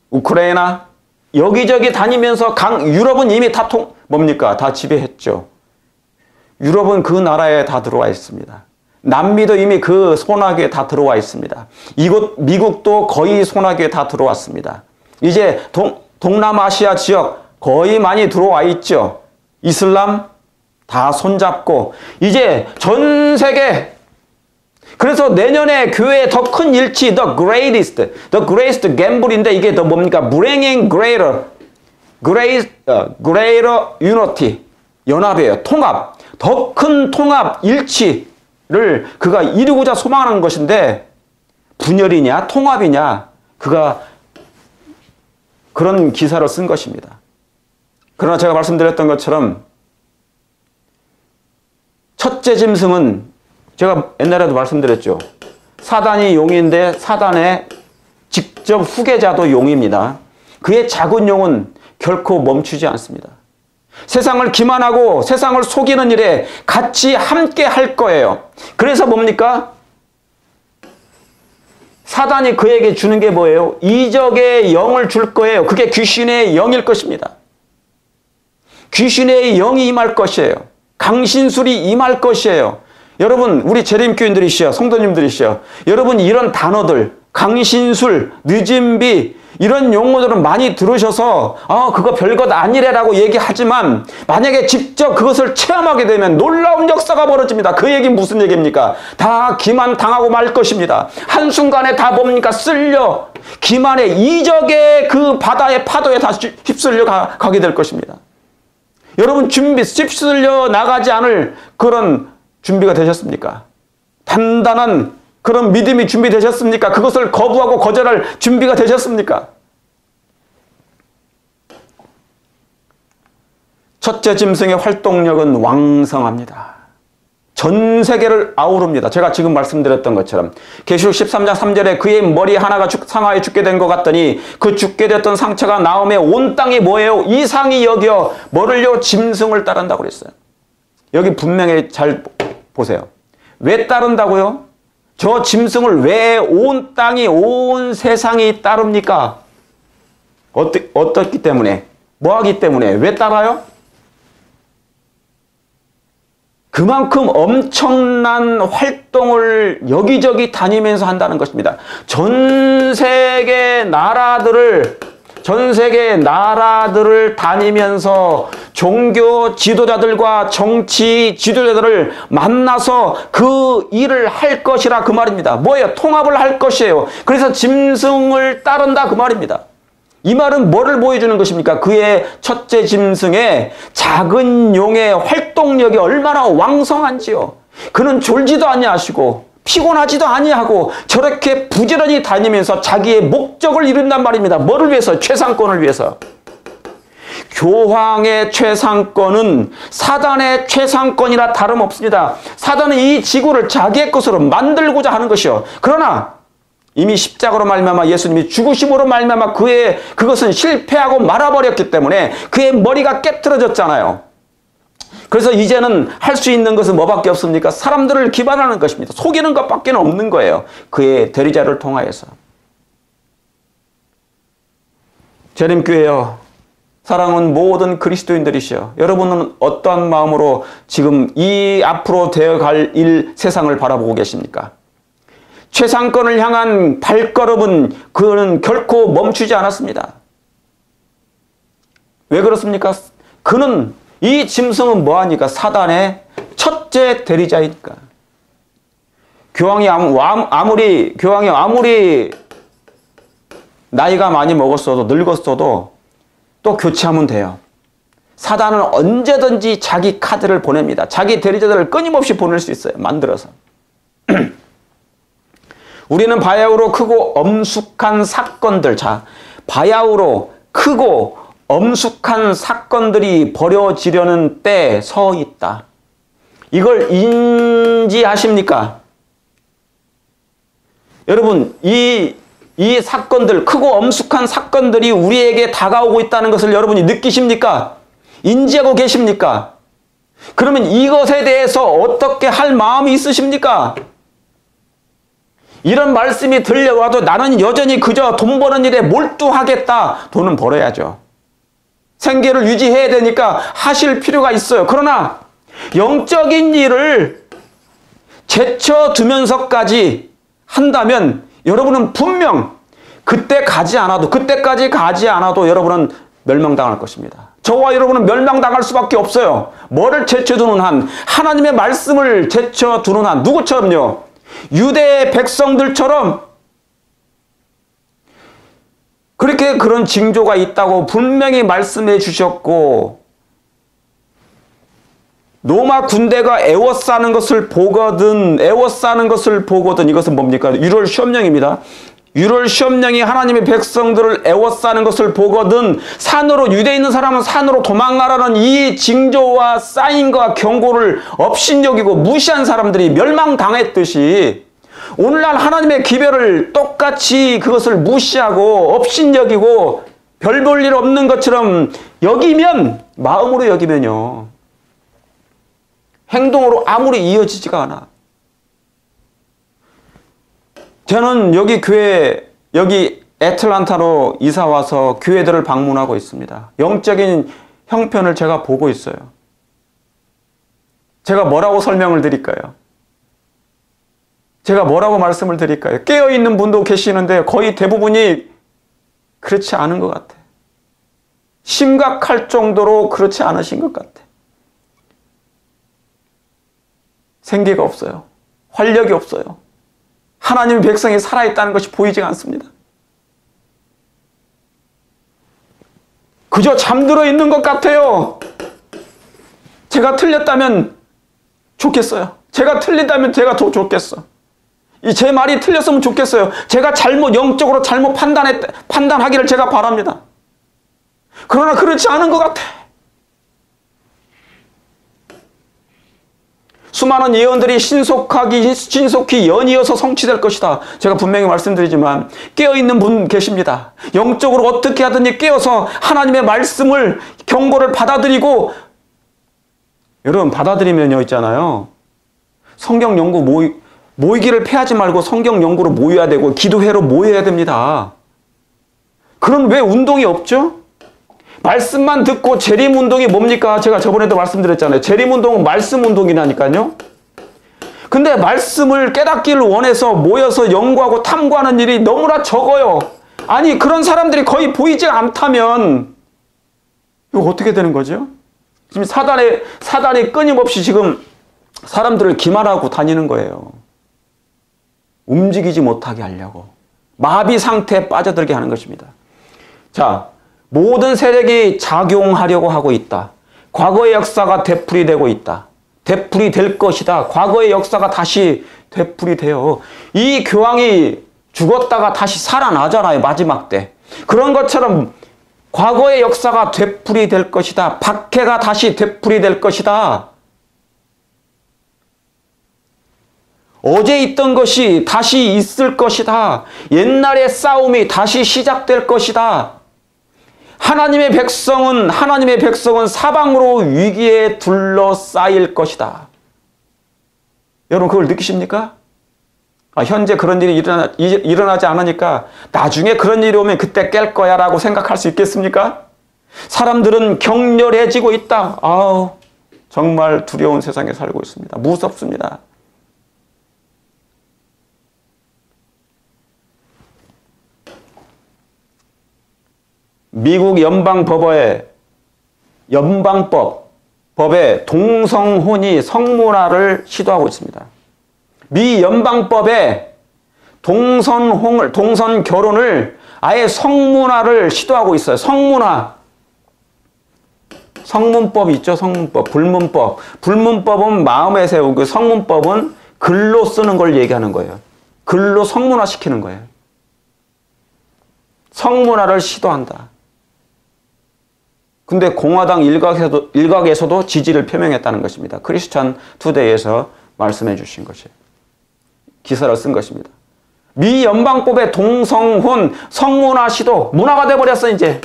우크라이나 여기저기 다니면서 유럽은 이미 다 뭡니까? 다 지배했죠. 유럽은 그 나라에 다 들어와 있습니다. 남미도 이미 그 소나기에 다 들어와 있습니다. 이곳 미국도 거의 소나기에 다 들어왔습니다. 이제 동남아시아 지역 거의 많이 들어와 있죠. 이슬람 다 손잡고 이제 전 세계. 그래서 내년에 교회의 더 큰 일치, the greatest gamble인데 이게 더 뭡니까? bringing greater unity, 연합이에요. 통합, 더 큰 통합, 일치를 그가 이루고자 소망하는 것인데 분열이냐 통합이냐 그가 그런 기사를 쓴 것입니다. 그러나 제가 말씀드렸던 것처럼 첫째 짐승은 제가 옛날에도 말씀드렸죠. 사단이 용인데 사단의 직접 후계자도 용입니다. 그의 작은 용은 결코 멈추지 않습니다. 세상을 기만하고 세상을 속이는 일에 같이 함께 할 거예요. 그래서 뭡니까? 사단이 그에게 주는 게 뭐예요? 이적의 영을 줄 거예요. 그게 귀신의 영일 것입니다. 귀신의 영이 임할 것이에요. 강신술이 임할 것이에요. 여러분, 우리 재림교인들이시여, 성도님들이시여, 여러분 이런 단어들, 강신술, 늦은비 이런 용어들은 많이 들으셔서 그거 별것 아니래라고 얘기하지만 만약에 직접 그것을 체험하게 되면 놀라운 역사가 벌어집니다. 그 얘기 무슨 얘기입니까? 다 기만 당하고 말 것입니다. 한순간에 다 뭡니까? 쓸려 기만의 이적의 그 바다의 파도에 다 휩쓸려 가게 될 것입니다. 여러분 휩쓸려 나가지 않을 그런 준비가 되셨습니까? 단단한 그런 믿음이 준비되셨습니까? 그것을 거부하고 거절할 준비가 되셨습니까? 첫째 짐승의 활동력은 왕성합니다. 전 세계를 아우릅니다. 제가 지금 말씀드렸던 것처럼 계시록 13장 3절에 그의 머리 하나가 상하에 죽게 된 것 같더니 그 죽게 됐던 상처가 나음에 온 땅이 뭐예요? 이상히 여겨 뭐를요? 짐승을 따른다고 그랬어요. 여기 분명히 잘 보세요. 왜 따른다고요? 저 짐승을 왜 온 땅이 온 세상이 따릅니까? 어떻기 때문에? 뭐 하기 때문에? 왜 따라요? 그만큼 엄청난 활동을 여기저기 다니면서 한다는 것입니다. 전 세계 나라들을 다니면서 종교 지도자들과 정치 지도자들을 만나서 그 일을 할 것이라 그 말입니다. 뭐예요? 통합을 할 것이에요. 그래서 짐승을 따른다 그 말입니다. 이 말은 뭐를 보여주는 것입니까? 그의 첫째 짐승의 작은 용의 활동력이 얼마나 왕성한지요. 그는 졸지도 아니하시고 피곤하지도 아니하고 저렇게 부지런히 다니면서 자기의 목적을 이룬단 말입니다. 뭐를 위해서? 최상권을 위해서. 교황의 최상권은 사단의 최상권이나 다름없습니다. 사단은 이 지구를 자기의 것으로 만들고자 하는 것이요. 그러나 이미 십자가로 말미암아 예수님이 죽으심으로 말미암아 그것은 실패하고 말아버렸기 때문에 그의 머리가 깨트려졌잖아요. 그래서 이제는 할 수 있는 것은 뭐밖에 없습니까? 사람들을 기반하는 것입니다. 속이는 것밖에 없는 거예요. 그의 대리자를 통하여서. 재림교회여, 사랑하는 모든 그리스도인들이시여, 여러분은 어떠한 마음으로 지금 이 앞으로 되어갈 세상을 바라보고 계십니까? 최상권을 향한 발걸음은 그는 결코 멈추지 않았습니다. 왜 그렇습니까? 그는 이 짐승은 뭐하니까? 사단의 첫째 대리자이니까. 교황이 아무리 나이가 많이 먹었어도 늙었어도 또 교체하면 돼요. 사단은 언제든지 자기 카드를 보냅니다. 자기 대리자들을 끊임없이 보낼 수 있어요. 만들어서. 우리는 바야흐로 크고 엄숙한 사건들, 바야흐로 크고 엄숙한 사건들이 벌어지려는 때에 서 있다. 이걸 인지하십니까? 여러분, 이 사건들, 크고 엄숙한 사건들이 우리에게 다가오고 있다는 것을 여러분이 느끼십니까? 인지하고 계십니까? 그러면 이것에 대해서 어떻게 할 마음이 있으십니까? 이런 말씀이 들려와도 나는 여전히 그저 돈 버는 일에 몰두하겠다. 돈은 벌어야죠. 생계를 유지해야 되니까 하실 필요가 있어요. 그러나 영적인 일을 제쳐두면서까지 한다면 여러분은 분명 그때까지 가지 않아도 여러분은 멸망당할 것입니다. 저와 여러분은 멸망당할 수밖에 없어요. 뭐를 제쳐두는 한? 하나님의 말씀을 제쳐두는 한. 누구처럼요? 유대 백성들처럼 그렇게 그런 징조가 있다고 분명히 말씀해 주셨고, 로마 군대가 에워싸는 것을 보거든 이것은 뭡니까? 율월 시험령입니다. 율월 시험령이 하나님의 백성들을 에워싸는 것을 보거든 산으로, 유대에 있는 사람은 산으로 도망가라는 이 징조와 사인과 경고를 업신여기고 무시한 사람들이 멸망당했듯이, 오늘날 하나님의 기별을 똑같이 그것을 무시하고 업신여기고 별 볼 일 없는 것처럼 여기면, 마음으로 여기면요, 행동으로 아무리 이어지지가 않아. 저는 여기 애틀란타로 이사와서 교회들을 방문하고 있습니다. 영적인 형편을 제가 보고 있어요. 제가 뭐라고 설명을 드릴까요? 제가 뭐라고 말씀을 드릴까요? 깨어있는 분도 계시는데 거의 대부분이 그렇지 않은 것 같아. 심각할 정도로 그렇지 않으신 것 같아. 생기가 없어요. 활력이 없어요. 하나님의 백성이 살아있다는 것이 보이지가 않습니다. 그저 잠들어 있는 것 같아요. 제가 틀렸다면 좋겠어요. 제가 틀린다면 제가 더 좋겠어. 제 말이 틀렸으면 좋겠어요. 제가 영적으로 잘못 판단하기를 제가 바랍니다. 그러나 그렇지 않은 것 같아. 수많은 예언들이 신속히 연이어서 성취될 것이다. 제가 분명히 말씀드리지만 깨어있는 분 계십니다. 영적으로 어떻게 하든지 깨어서 하나님의 말씀을, 경고를 받아들이고, 여러분 받아들이면요 있잖아요, 성경 연구 모이기를 패하지 말고 성경 연구로 모여야 되고 기도회로 모여야 됩니다. 그럼 왜 운동이 없죠? 말씀만 듣고 재림운동이 뭡니까? 제가 저번에도 말씀드렸잖아요. 재림운동은 말씀 운동이라니까요. 근데 말씀을 깨닫기를 원해서 모여서 연구하고 탐구하는 일이 너무나 적어요. 아니, 그런 사람들이 거의 보이지 않다면 이거 어떻게 되는 거죠? 지금 사단이 끊임없이 지금 사람들을 기만하고 다니는 거예요. 움직이지 못하게 하려고. 마비 상태에 빠져들게 하는 것입니다. 자, 모든 세력이 작용하려고 하고 있다. 과거의 역사가 되풀이되고 있다. 되풀이될 것이다. 과거의 역사가 다시 되풀이돼요. 이 교황이 죽었다가 다시 살아나잖아요. 마지막 때. 그런 것처럼 과거의 역사가 되풀이될 것이다. 박해가 다시 되풀이될 것이다. 어제 있던 것이 다시 있을 것이다. 옛날의 싸움이 다시 시작될 것이다. 하나님의 백성은 사방으로 위기에 둘러싸일 것이다. 여러분 그걸 느끼십니까? 현재 그런 일이 일어나지 않으니까 나중에 그런 일이 오면 그때 깰 거야 라고 생각할 수 있겠습니까? 사람들은 격렬해지고 있다. 정말 두려운 세상에 살고 있습니다. 무섭습니다. 미국 연방법에 동성혼이 성문화를 시도하고 있습니다. 미 연방법에 동성 결혼을 아예 성문화를 시도하고 있어요. 성문화. 성문법 있죠. 성문법. 불문법. 불문법은 마음에 세우고 성문법은 글로 쓰는 걸 얘기하는 거예요. 글로 성문화 시키는 거예요. 성문화를 시도한다. 근데 공화당 일각에서도 지지를 표명했다는 것입니다. 크리스찬 투데이에서 말씀해 주신 것이에요. 기사를 쓴 것입니다. 미 연방법의 동성혼 성문화 시도 문화가 돼버렸어 이제.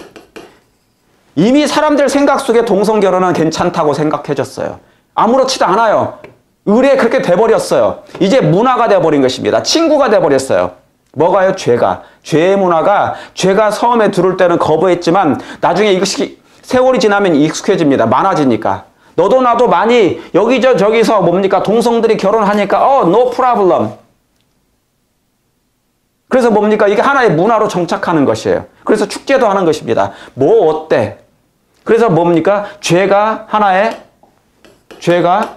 이미 사람들 생각 속에 동성결혼은 괜찮다고 생각해졌어요. 아무렇지도 않아요. 의례 그렇게 돼버렸어요. 이제 문화가 돼버린 것입니다. 친구가 돼버렸어요. 뭐가요? 죄의 문화가 죄가 처음에 들어올 때는 거부했지만 나중에 이것이 세월이 지나면 익숙해집니다. 많아지니까. 너도 나도 많이 저기서 동성들이 결혼하니까 no problem. 그래서 이게 하나의 문화로 정착하는 것이에요. 그래서 축제도 하는 것입니다. 뭐 어때? 그래서 죄가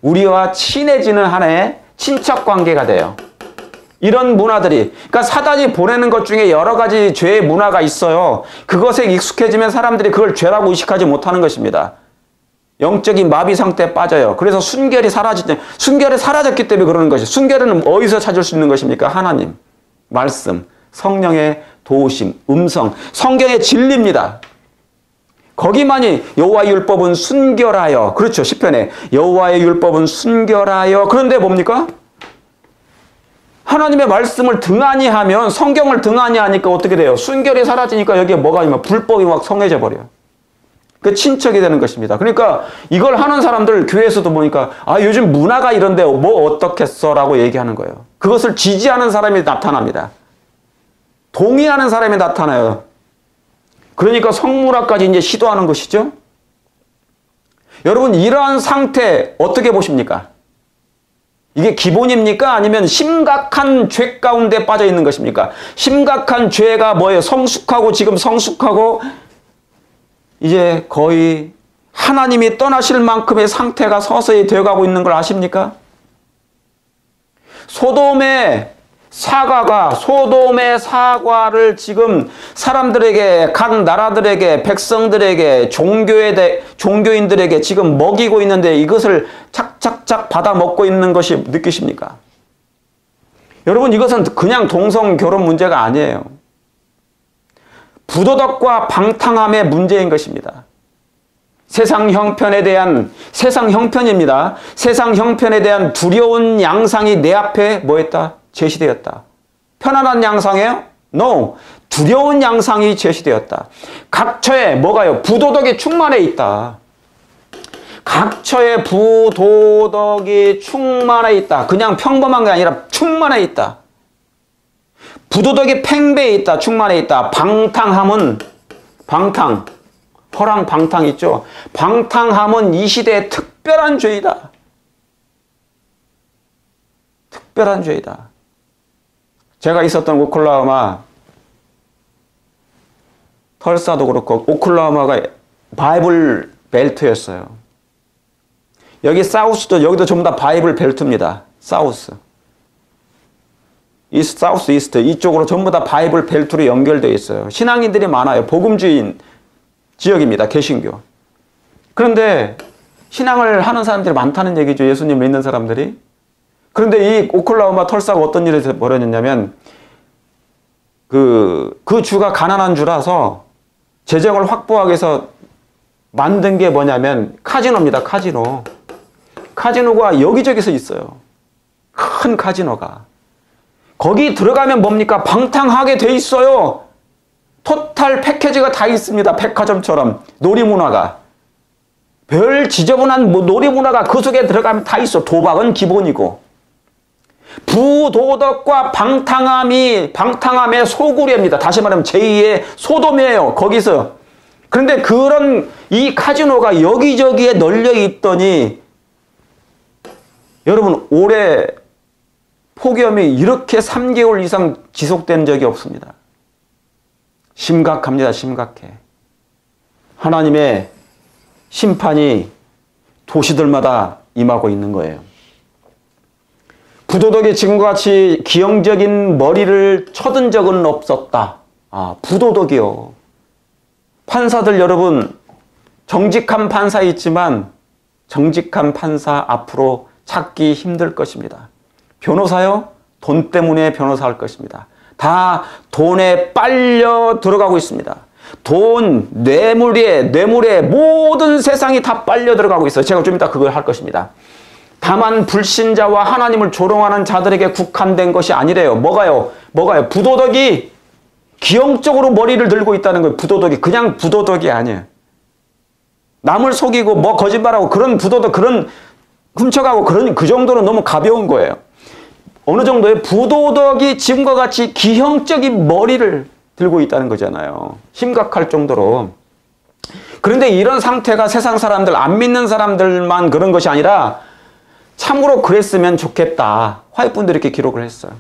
우리와 친해지는 하나의 친척 관계가 돼요. 이런 문화들이, 그러니까 사단이 보내는 것 중에 여러 가지 죄의 문화가 있어요. 그것에 익숙해지면 사람들이 그걸 죄라고 의식하지 못하는 것입니다. 영적인 마비 상태에 빠져요. 그래서 순결이 사라졌기 때문에 그러는 것이에요. 순결은 어디서 찾을 수 있는 것입니까? 하나님, 말씀, 성령의 도우심, 음성, 성경의 진리입니다. 거기만이 여호와의 율법은 순결하여. 그렇죠. 시편에 여호와의 율법은 순결하여. 그런데 뭡니까? 하나님의 말씀을 등한히 하면, 성경을 등한히 하니까 어떻게 돼요? 순결이 사라지니까 여기에 뭐가 있냐면 불법이 막 성해져 버려요. 그 친척이 되는 것입니다. 그러니까 이걸 하는 사람들 교회에서도 보니까 요즘 문화가 이런데 뭐 어떻겠어 라고 얘기하는 거예요. 그것을 지지하는 사람이 나타납니다. 동의하는 사람이 나타나요. 그러니까 성문화까지 이제 시도하는 것이죠. 여러분 이러한 상태 어떻게 보십니까? 이게 기본입니까? 아니면 심각한 죄 가운데 빠져 있는 것입니까? 심각한 죄가 뭐예요? 성숙하고 이제 거의 하나님이 떠나실 만큼의 상태가 서서히 되어가고 있는 걸 아십니까? 소돔의 사과를 지금 사람들에게, 각 나라들에게, 백성들에게, 종교인들에게 지금 먹이고 있는데 이것을 착착착 받아 먹고 있는 것이 느끼십니까? 여러분 이것은 그냥 동성 결혼 문제가 아니에요. 부도덕과 방탕함의 문제인 것입니다. 세상 형편입니다. 세상 형편에 대한 두려운 양상이 내 앞에 뭐했다? 제시되었다. 편안한 양상이에요? No. 두려운 양상이 제시되었다. 각처에 뭐가요? 부도덕이 충만해 있다. 각처에 부도덕이 충만해 있다. 그냥 평범한 게 아니라 충만해 있다. 부도덕이 팽배해 있다. 충만해 있다. 허랑방탕 있죠. 방탕함은 이 시대의 특별한 죄이다. 특별한 죄이다. 제가 있었던 오클라호마, 털사도 그렇고 오클라호마가 바이블 벨트였어요. 여기 사우스도 여기도 전부 다 바이블 벨트입니다. 사우스, 이스트 이쪽으로 전부 다 바이블 벨트로 연결되어 있어요. 신앙인들이 많아요. 복음주의인 지역입니다. 개신교. 그런데 신앙을 하는 사람들이 많다는 얘기죠. 예수님 믿는 사람들이. 그런데 이 오클라호마 털사가 어떤 일이 벌어졌냐면 그 주가 가난한 주라서 재정을 확보하기 위해서 만든 게 뭐냐면 카지노입니다. 카지노. 카지노가 여기저기서 있어요. 큰 카지노가. 거기 들어가면 뭡니까? 방탕하게 돼 있어요. 토탈 패키지가 다 있습니다. 백화점처럼. 놀이문화가. 별 지저분한 놀이문화가 그 속에 들어가면 다 있어. 도박은 기본이고. 부도덕과 방탕함의 소굴입니다. 다시 말하면 제2의 소돔이에요. 거기서. 그런데 그런 이 카지노가 여기저기에 널려 있더니 여러분 올해 폭염이 이렇게 3개월 이상 지속된 적이 없습니다. 심각합니다. 심각해. 하나님의 심판이 도시들마다 임하고 있는 거예요. 부도덕이 지금과 같이 기형적인 머리를 쳐든 적은 없었다. 부도덕이요. 판사들 여러분, 정직한 판사 있지만 정직한 판사 앞으로 찾기 힘들 것입니다. 변호사요? 돈 때문에 변호사 할 것입니다. 다 돈에 빨려 들어가고 있습니다. 돈, 뇌물에 모든 세상이 다 빨려 들어가고 있어요. 제가 좀 이따 그걸 할 것입니다. 다만 불신자와 하나님을 조롱하는 자들에게 국한된 것이 아니래요. 뭐가요? 부도덕이 기형적으로 머리를 들고 있다는 거예요. 부도덕이. 그냥 부도덕이 아니에요. 남을 속이고 뭐 거짓말하고 그런 부도덕, 그런 훔쳐가고 그 정도는 너무 가벼운 거예요. 어느 정도의 부도덕이 지금과 같이 기형적인 머리를 들고 있다는 거잖아요. 심각할 정도로. 그런데 이런 상태가 세상 사람들, 안 믿는 사람들만 그런 것이 아니라 참으로 그랬으면 좋겠다. 화이트분들이 이렇게 기록을 했어요.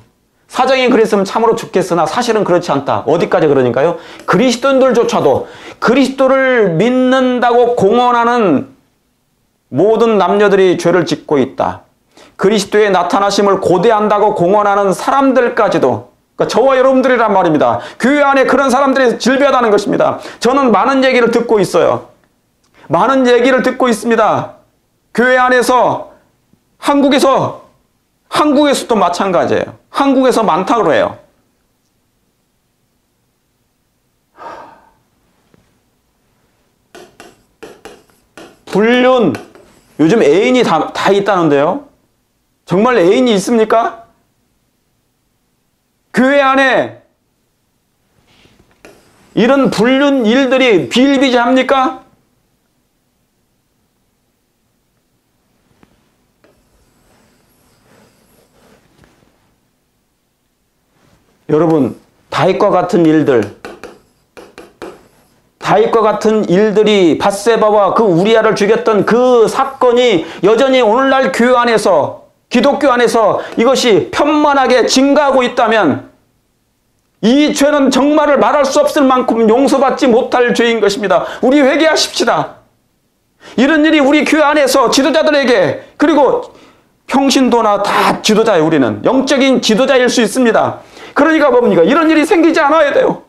사정이 그랬으면 참으로 좋겠으나 사실은 그렇지 않다. 어디까지 그러니까요? 그리스도인들조차도 그리스도를 믿는다고 공언하는 모든 남녀들이 죄를 짓고 있다. 그리스도의 나타나심을 고대한다고 공언하는 사람들까지도, 그러니까 저와 여러분들이란 말입니다. 교회 안에 그런 사람들이 질비하다는 것입니다. 저는 많은 얘기를 듣고 있어요. 많은 얘기를 듣고 있습니다. 교회 안에서, 한국에서도 마찬가지예요. 한국에서 많다고 해요. 불륜, 요즘 애인이 다 있다는데요. 정말 애인이 있습니까? 교회 안에 이런 불륜 일들이 비일비재합니까? 여러분, 다윗과 같은 일들이 밧세바와 그 우리아를 죽였던 그 사건이 여전히 오늘날 교회 안에서, 기독교 안에서 이것이 편만하게 증가하고 있다면 이 죄는 정말을 말할 수 없을 만큼 용서받지 못할 죄인 것입니다. 우리 회개하십시다. 이런 일이 우리 교회 안에서 지도자들에게, 그리고 평신도나 다 지도자예요. 우리는 영적인 지도자일 수 있습니다. 그러니까 뭡니까? 이런 일이 생기지 않아야 돼요.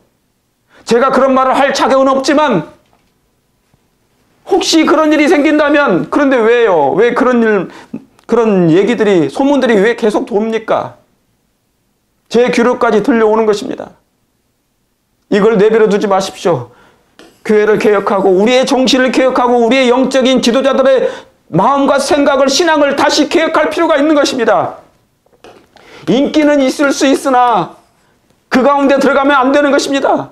제가 그런 말을 할 자격은 없지만 혹시 그런 일이 생긴다면, 그런데 왜요? 왜 그런 얘기들이, 소문들이 왜 계속 돕니까? 제 귀로까지 들려오는 것입니다. 이걸 내버려 두지 마십시오. 교회를 개혁하고 우리의 정신을 개혁하고 우리의 영적인 지도자들의 마음과 생각을, 신앙을 다시 개혁할 필요가 있는 것입니다. 인기는 있을 수 있으나 그 가운데 들어가면 안 되는 것입니다.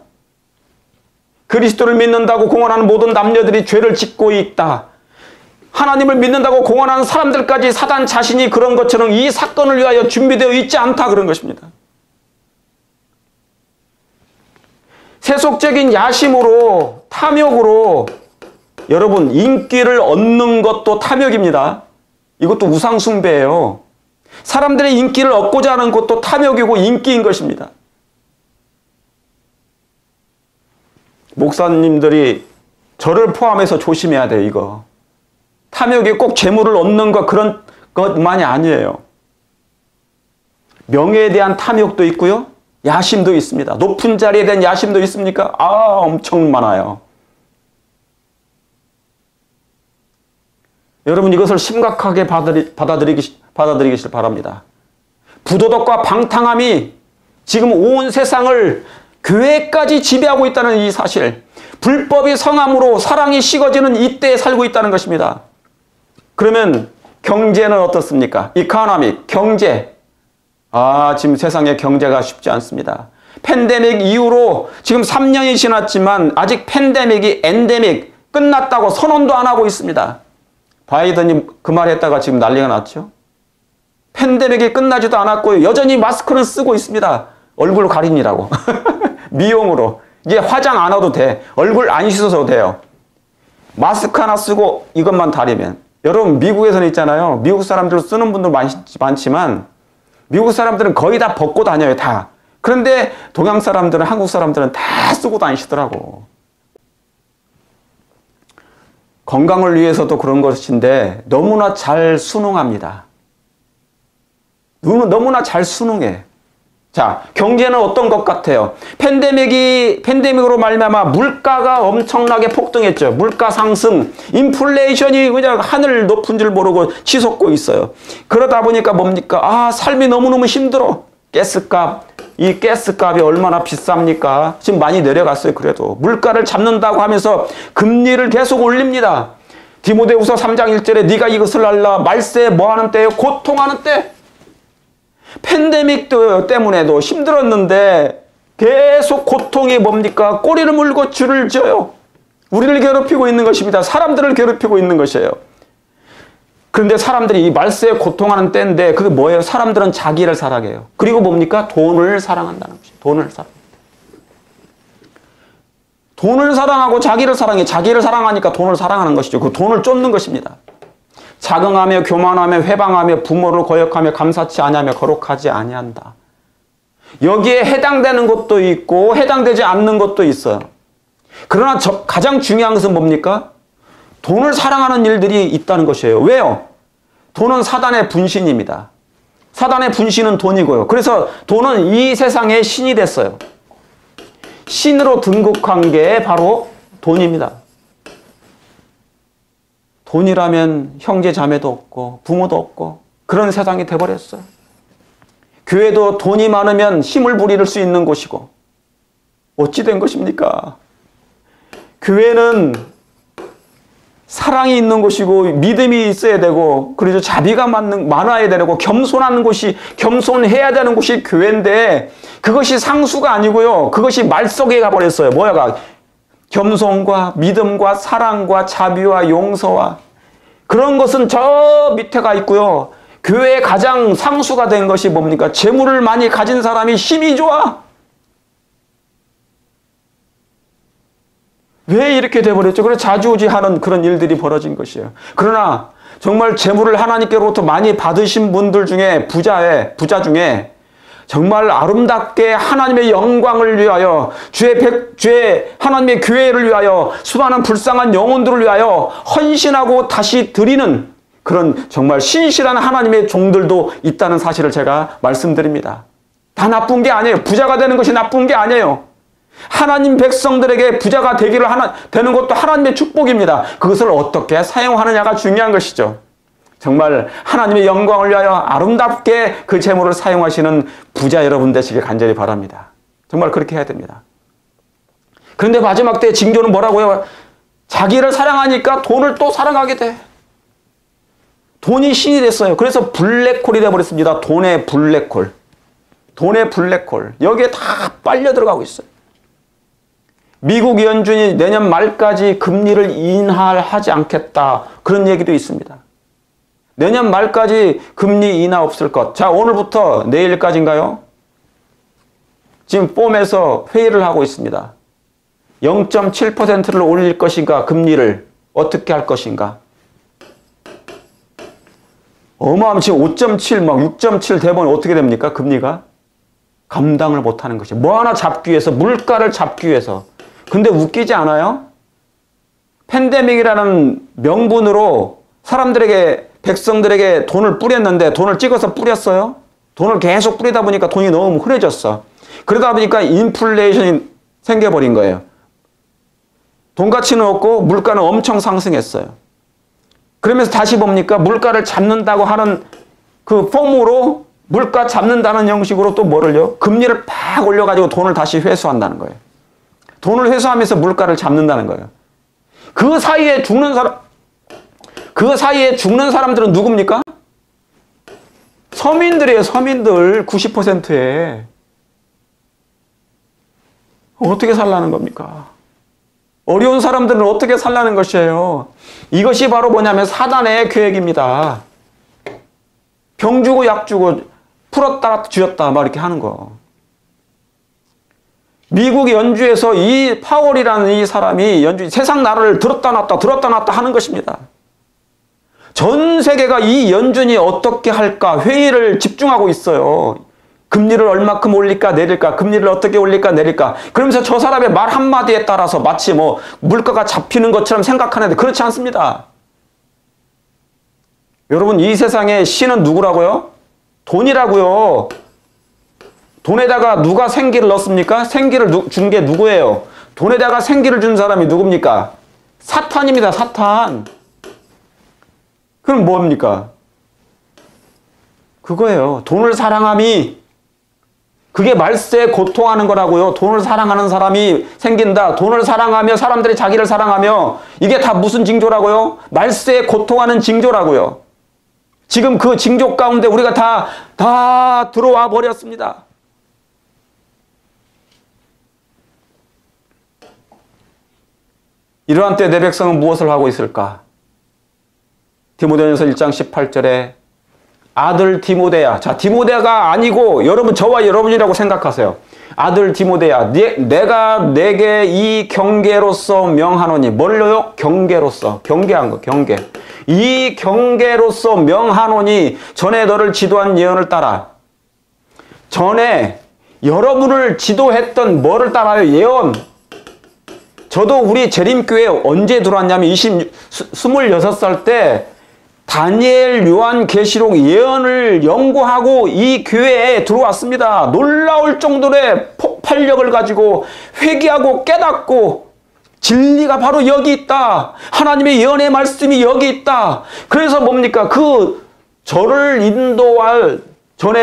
그리스도를 믿는다고 공언하는 모든 남녀들이 죄를 짓고 있다. 하나님을 믿는다고 공언하는 사람들까지 사단 자신이 그런 것처럼 이 사건을 위하여 준비되어 있지 않다, 그런 것입니다. 세속적인 야심으로, 탐욕으로 여러분 인기를 얻는 것도 탐욕입니다. 이것도 우상숭배예요. 사람들의 인기를 얻고자 하는 것도 탐욕이고 인기인 것입니다. 목사님들이 저를 포함해서 조심해야 돼요. 이거 탐욕이 꼭 재물을 얻는 것, 그런 것만이 아니에요. 명예에 대한 탐욕도 있고요, 야심도 있습니다. 높은 자리에 대한 야심도 있습니까? 엄청 많아요. 여러분, 이것을 심각하게 받아들이길 바랍니다. 부도덕과 방탕함이 지금 온 세상을, 교회까지 지배하고 있다는 이 사실, 불법이 성함으로 사랑이 식어지는 이때에 살고 있다는 것입니다. 그러면 경제는 어떻습니까? 이코노믹, 경제. 지금 세상의 경제가 쉽지 않습니다. 팬데믹 이후로 지금 3년이 지났지만 아직 팬데믹이 엔데믹 끝났다고 선언도 안 하고 있습니다. 바이든이 그 말 했다가 지금 난리가 났죠. 팬데믹이 끝나지도 않았고요. 여전히 마스크는 쓰고 있습니다. 얼굴 가리느라고. 미용으로. 이제 화장 안 해도 돼. 얼굴 안 씻어도 돼요. 마스크 하나 쓰고 이것만 다리면. 여러분 미국에서는 있잖아요. 미국 사람들 쓰는 분들 많지만 미국 사람들은 거의 다 벗고 다녀요. 다. 그런데 동양 사람들은 한국 사람들은 다 쓰고 다니시더라고. 건강을 위해서도 그런 것인데 너무나 잘 순응합니다. 너무나 잘 순응해. 자, 경제는 어떤 것 같아요? 팬데믹으로 말미암아 물가가 엄청나게 폭등했죠. 물가 상승, 인플레이션이 그냥 하늘 높은 줄 모르고 치솟고 있어요. 그러다 보니까 뭡니까? 삶이 너무너무 힘들어. 이 가스값이 얼마나 비쌉니까? 지금 많이 내려갔어요. 그래도 물가를 잡는다고 하면서 금리를 계속 올립니다. 디모데후서 3장 1절에 네가 이것을 알라. 말세 뭐하는 때요? 고통하는 때. 팬데믹 때문에도 힘들었는데 계속 고통이 뭡니까? 꼬리를 물고 줄을 져요. 우리를 괴롭히고 있는 것입니다. 사람들을 괴롭히고 있는 것이에요. 그런데 사람들이 이 말세에 고통하는 때인데 그게 뭐예요? 사람들은 자기를 사랑해요. 그리고 뭡니까? 돈을 사랑한다는 것이에요. 돈을 사랑합니다. 돈을 사랑하고 자기를 사랑해. 자기를 사랑하니까 돈을 사랑하는 것이죠. 그 돈을 쫓는 것입니다. 자긍하며 교만하며 회방하며 부모를 거역하며 감사치 아니하며 거룩하지 아니한다. 여기에 해당되는 것도 있고 해당되지 않는 것도 있어요. 그러나 가장 중요한 것은 뭡니까? 돈을 사랑하는 일들이 있다는 것이에요. 왜요? 돈은 사단의 분신입니다. 사단의 분신은 돈이고요. 그래서 돈은 이 세상의 신이 됐어요. 신으로 등극한 게 바로 돈입니다. 돈이라면 형제 자매도 없고 부모도 없고 그런 세상이 돼버렸어요. 교회도 돈이 많으면 힘을 부릴 수 있는 곳이고 어찌 된 것입니까? 교회는 사랑이 있는 곳이고 믿음이 있어야 되고 그래서 자비가 많아야 되고 겸손해야 되는 곳이 교회인데 그것이 상수가 아니고요. 그것이 말 속에 가버렸어요. 뭐야가? 겸손과 믿음과 사랑과 자비와 용서와 그런 것은 저 밑에 가 있고요. 교회의 가장 상수가 된 것이 뭡니까? 재물을 많이 가진 사람이 힘이 좋아. 왜 이렇게 돼버렸죠? 그래서 좌지우지하는 그런 일들이 벌어진 것이에요. 그러나 정말 재물을 하나님께로부터 많이 받으신 분들 중에 부자 중에 정말 아름답게 하나님의 영광을 위하여 주의 하나님의 교회를 위하여 수많은 불쌍한 영혼들을 위하여 헌신하고 다시 드리는 그런 정말 신실한 하나님의 종들도 있다는 사실을 제가 말씀드립니다. 다 나쁜 게 아니에요. 부자가 되는 것이 나쁜 게 아니에요. 하나님 백성들에게 부자가 되는 것도 하나님의 축복입니다. 그것을 어떻게 사용하느냐가 중요한 것이죠. 정말 하나님의 영광을 위하여 아름답게 그 재물을 사용하시는 부자 여러분 되시길 간절히 바랍니다. 정말 그렇게 해야 됩니다. 그런데 마지막 때 징조는 뭐라고요? 자기를 사랑하니까 돈을 또 사랑하게 돼. 돈이 신이 됐어요. 그래서 블랙홀이 되어버렸습니다. 돈의 블랙홀. 돈의 블랙홀. 여기에 다 빨려 들어가고 있어요. 미국 연준이 내년 말까지 금리를 인하하지 않겠다. 그런 얘기도 있습니다. 내년 말까지 금리 인하 없을 것. 자, 오늘부터 내일까지인가요? 지금 폼에서 회의를 하고 있습니다. 0.7%를 올릴 것인가, 금리를 어떻게 할 것인가. 어마어마한 지금 5.7, 막 6.7 되면 어떻게 됩니까? 금리가? 감당을 못하는 것이. 뭐 하나 잡기 위해서, 물가를 잡기 위해서. 근데 웃기지 않아요? 팬데믹이라는 명분으로 백성들에게 돈을 뿌렸는데 돈을 찍어서 뿌렸어요. 돈을 계속 뿌리다 보니까 돈이 너무 흔해졌어. 그러다 보니까 인플레이션이 생겨버린 거예요. 돈 가치는 없고 물가는 엄청 상승했어요. 그러면서 다시 뭡니까? 물가를 잡는다고 하는 그 폼으로 물가 잡는다는 형식으로 또 뭐를요? 금리를 팍 올려가지고 돈을 다시 회수한다는 거예요. 돈을 회수하면서 물가를 잡는다는 거예요. 그 사이에 죽는 사람들은 누굽니까? 서민들이에요. 서민들 90%에. 어떻게 살라는 겁니까? 어려운 사람들은 어떻게 살라는 것이에요? 이것이 바로 뭐냐면 사단의 계획입니다. 병 주고 약 주고 풀었다 쥐었다 막 이렇게 하는 거. 미국 연주에서 이 파월이라는 이 사람이 세상 나라를 들었다 놨다 하는 것입니다. 전 세계가 이 연준이 어떻게 할까 회의를 집중하고 있어요. 금리를 얼마큼 올릴까 내릴까, 금리를 어떻게 올릴까 내릴까. 그러면서 저 사람의 말 한마디에 따라서 마치 뭐 물가가 잡히는 것처럼 생각하는데 그렇지 않습니다. 여러분, 이 세상의 신은 누구라고요? 돈이라고요. 돈에다가 누가 생기를 넣습니까? 생기를 준 게 누구예요? 돈에다가 생기를 준 사람이 누굽니까? 사탄입니다. 사탄. 그럼 뭡니까? 그거예요. 돈을 사랑함이, 그게 말세에 고통하는 거라고요. 돈을 사랑하는 사람이 생긴다. 돈을 사랑하며 사람들이 자기를 사랑하며, 이게 다 무슨 징조라고요? 말세에 고통하는 징조라고요. 지금 그 징조 가운데 우리가 다 들어와 버렸습니다. 이러한 때 내 백성은 무엇을 하고 있을까? 디모데전서 1장 18절에 아들 디모데야. 자, 디모데가 아니고 여러분, 저와 여러분이라고 생각하세요. 아들 디모데야, 내가 내게 이 경계로서 명하노니. 뭘로요? 경계로서. 경계한 거, 경계. 이 경계로서 명하노니 전에 너를 지도한 예언을 따라. 전에 여러분을 지도했던 뭐를 따라요? 예언. 저도 우리 재림교회 언제 들어왔냐면 26살 때 다니엘, 요한, 계시록 예언을 연구하고 이 교회에 들어왔습니다. 놀라울 정도의 폭발력을 가지고 회개하고 깨닫고 진리가 바로 여기 있다. 하나님의 예언의 말씀이 여기 있다. 그래서 뭡니까? 전에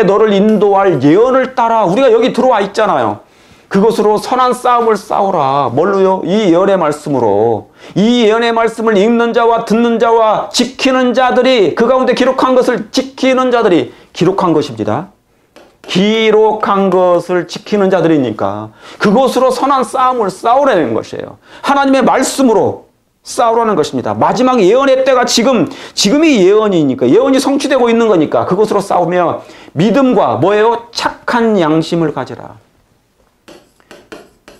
너를 인도할 예언을 따라 우리가 여기 들어와 있잖아요. 그것으로 선한 싸움을 싸우라. 뭘로요? 이 예언의 말씀으로. 이 예언의 말씀을 읽는 자와 듣는 자와 지키는 자들이, 그 가운데 기록한 것을 지키는 자들이, 기록한 것입니다. 기록한 것을 지키는 자들이니까 그것으로 선한 싸움을 싸우라는 것이에요. 하나님의 말씀으로 싸우라는 것입니다. 마지막 예언의 때가 지금이 예언이니까, 예언이 성취되고 있는 거니까 그것으로 싸우며 믿음과 뭐예요? 착한 양심을 가지라.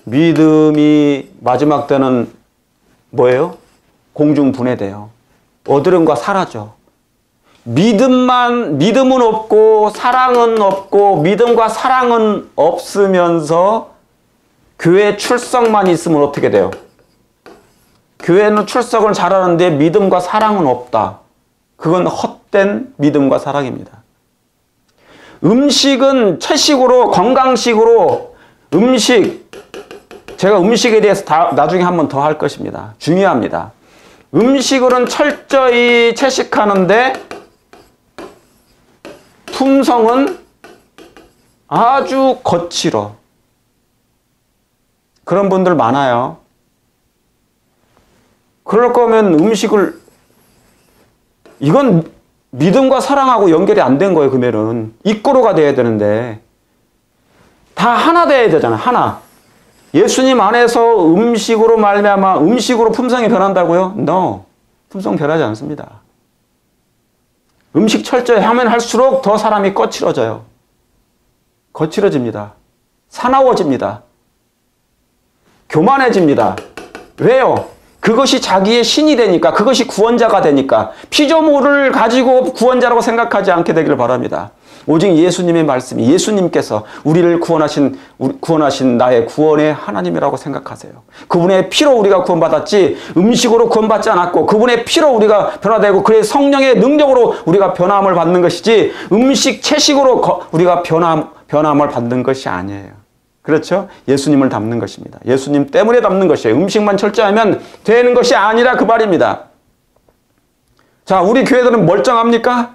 믿음이 마지막 때는 뭐예요? 공중분해돼요. 어두움과 사라져. 믿음은 없고 사랑은 없고 믿음과 사랑은 없으면서 교회 출석만 있으면 어떻게 돼요? 교회는 출석을 잘하는데 믿음과 사랑은 없다. 그건 헛된 믿음과 사랑입니다. 음식은 채식으로, 건강식으로, 제가 음식에 대해서 나중에 한 번 더 할 것입니다. 중요합니다. 음식으로는 철저히 채식하는데 품성은 아주 거칠어. 그런 분들 많아요. 그럴 거면 이건 믿음과 사랑하고 연결이 안 된 거예요. 그러면은 이꼬로가 돼야 되는데 다 하나 돼야 되잖아. 하나. 예수님 안에서 음식으로 말미암아 음식으로 품성이 변한다고요? No. 품성 변하지 않습니다. 음식 철저히 하면 할수록 더 사람이 거칠어져요. 거칠어집니다. 사나워집니다. 교만해집니다. 왜요? 그것이 자기의 신이 되니까, 그것이 구원자가 되니까 피조물을 가지고 구원자라고 생각하지 않게 되기를 바랍니다. 오직 예수님의 말씀이, 예수님께서 우리를 구원하신 나의 구원의 하나님이라고 생각하세요. 그분의 피로 우리가 구원받았지 음식으로 구원받지 않았고, 그분의 피로 우리가 변화되고 그의 성령의 능력으로 우리가 변함을 받는 것이지 음식, 채식으로 우리가 변함을 받는 것이 아니에요. 그렇죠? 예수님을 닮는 것입니다. 예수님 때문에 닮는 것이에요. 음식만 철저하면 되는 것이 아니라 그 말입니다. 자, 우리 교회들은 멀쩡합니까?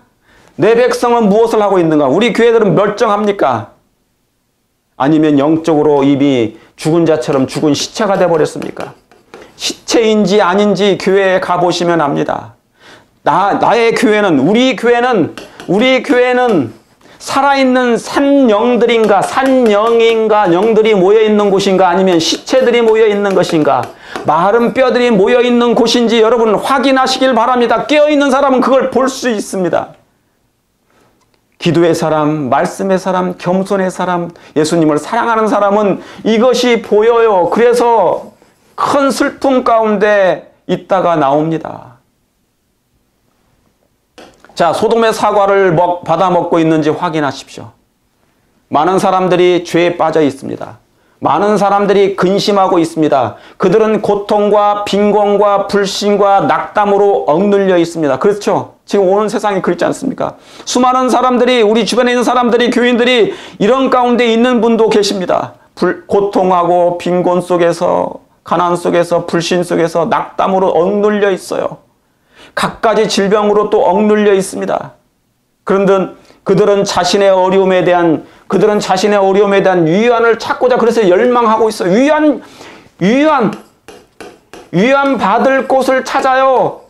내 백성은 무엇을 하고 있는가? 우리 교회들은 멀쩡합니까? 아니면 영적으로 이미 죽은 자처럼 죽은 시체가 돼버렸습니까? 시체인지 아닌지 교회에 가보시면 압니다. 나의 교회는, 우리 교회는 살아있는 산영들인가, 산영인가, 영들이 모여있는 곳인가, 아니면 시체들이 모여있는 것인가, 마른 뼈들이 모여있는 곳인지 여러분 확인하시길 바랍니다. 깨어있는 사람은 그걸 볼 수 있습니다. 기도의 사람, 말씀의 사람, 겸손의 사람, 예수님을 사랑하는 사람은 이것이 보여요. 그래서 큰 슬픔 가운데 있다가 나옵니다. 자, 소돔의 사과를 받아 먹고 있는지 확인하십시오. 많은 사람들이 죄에 빠져 있습니다. 많은 사람들이 근심하고 있습니다. 그들은 고통과 빈곤과 불신과 낙담으로 억눌려 있습니다. 그렇죠? 지금 오는 세상이 그렇지 않습니까? 수많은 사람들이, 우리 주변에 있는 사람들이, 교인들이 이런 가운데 있는 분도 계십니다. 고통하고 빈곤 속에서, 가난 속에서, 불신 속에서 낙담으로 억눌려 있어요. 갖가지 질병으로 또 억눌려 있습니다. 그런데 그들은 자신의 어려움에 대한 위안을 찾고자 그래서 열망하고 있어요. 위안 받을 곳을 찾아요.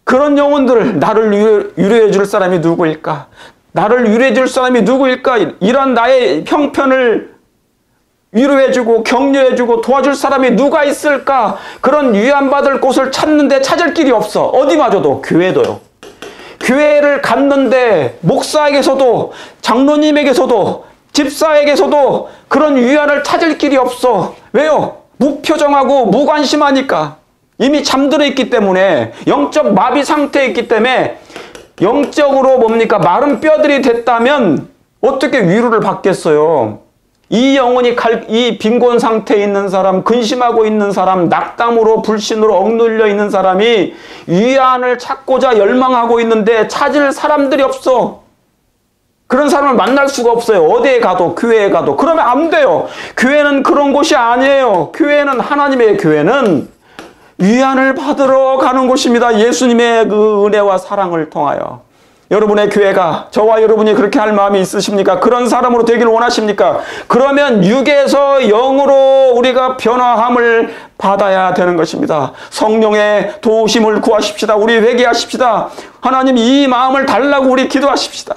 그런 영혼들, 나를 위로해 줄 사람이 누구일까? 나를 위로해 줄 사람이 누구일까? 이런 나의 형편을 위로해주고 격려해주고 도와줄 사람이 누가 있을까? 그런 위안받을 곳을 찾는데 찾을 길이 없어. 어디마저도, 교회도요. 교회를 갔는데 목사에게서도, 장로님에게서도, 집사에게서도 그런 위안을 찾을 길이 없어. 왜요? 무표정하고 무관심하니까. 이미 잠들어 있기 때문에, 영적 마비 상태에 있기 때문에, 영적으로 뭡니까? 마른 뼈들이 됐다면 어떻게 위로를 받겠어요? 이 영혼이 이 빈곤 상태에 있는 사람, 근심하고 있는 사람, 낙담으로 불신으로 억눌려 있는 사람이 위안을 찾고자 열망하고 있는데 찾을 사람들이 없어. 그런 사람을 만날 수가 없어요. 어디에 가도, 교회에 가도. 그러면 안 돼요. 교회는 그런 곳이 아니에요. 교회는, 하나님의 교회는 위안을 받으러 가는 곳입니다. 예수님의 그 은혜와 사랑을 통하여. 여러분의 교회가, 저와 여러분이 그렇게 할 마음이 있으십니까? 그런 사람으로 되기를 원하십니까? 그러면 육에서 영으로 우리가 변화함을 받아야 되는 것입니다. 성령의 도우심을 구하십시다. 우리 회개하십시다. 하나님, 이 마음을 달라고 우리 기도하십시다.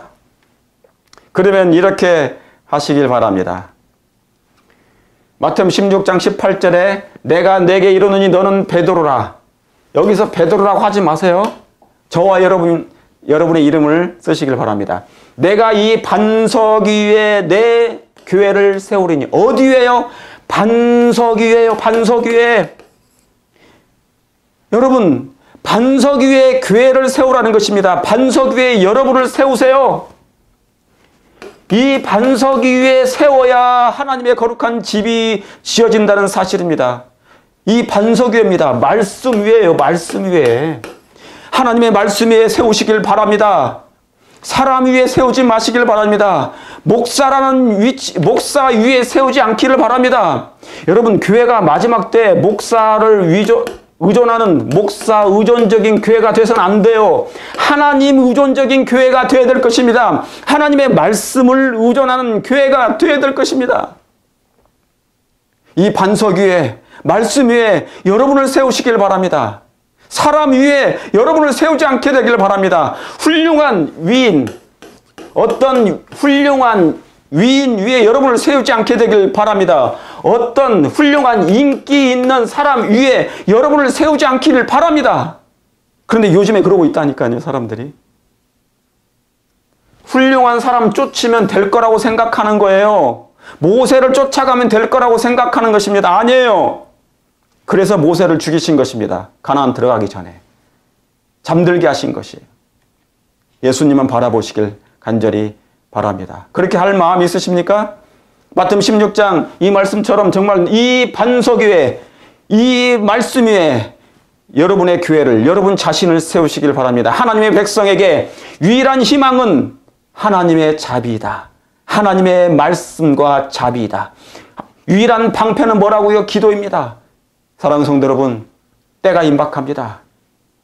그러면 이렇게 하시길 바랍니다. 마태복음 16장 18절에 내가 내게 이르노니 너는 베드로라. 여기서 베드로라고 하지 마세요. 저와 여러분의 이름을 쓰시길 바랍니다. 내가 이 반석 위에 내 교회를 세우리니. 어디 위에요? 반석 위에요. 반석 위에. 여러분, 반석 위에 교회를 세우라는 것입니다. 반석 위에 여러분을 세우세요. 이 반석 위에 세워야 하나님의 거룩한 집이 지어진다는 사실입니다. 이 반석 위에입니다. 말씀 위에요. 말씀 위에. 하나님의 말씀 위에 세우시길 바랍니다. 사람 위에 세우지 마시길 바랍니다. 목사 위에 세우지 않기를 바랍니다. 여러분, 교회가 마지막 때 목사를 의존하는 목사 의존적인 교회가 돼서는 안 돼요. 하나님 의존적인 교회가 되어야 될 것입니다. 하나님의 말씀을 의존하는 교회가 되어야 될 것입니다. 이 반석 위에, 말씀 위에 여러분을 세우시길 바랍니다. 사람 위에 여러분을 세우지 않게 되길 바랍니다. 훌륭한 위인, 어떤 훌륭한 위인 위에 여러분을 세우지 않게 되길 바랍니다. 어떤 훌륭한 인기 있는 사람 위에 여러분을 세우지 않기를 바랍니다. 그런데 요즘에 그러고 있다니까요, 사람들이. 훌륭한 사람 쫓으면 될 거라고 생각하는 거예요. 모세를 쫓아가면 될 거라고 생각하는 것입니다. 아니에요. 그래서 모세를 죽이신 것입니다. 가나안 들어가기 전에. 잠들게 하신 것이에요. 예수님만 바라보시길 간절히 바랍니다. 그렇게 할 마음이 있으십니까? 마태복음 16장 이 말씀처럼 정말 이 반석 위에, 이 말씀 위에 여러분의 교회를, 여러분 자신을 세우시길 바랍니다. 하나님의 백성에게 유일한 희망은 하나님의 자비이다. 하나님의 말씀과 자비이다. 유일한 방패는 뭐라고요? 기도입니다. 사랑하는 성도 여러분, 때가 임박합니다.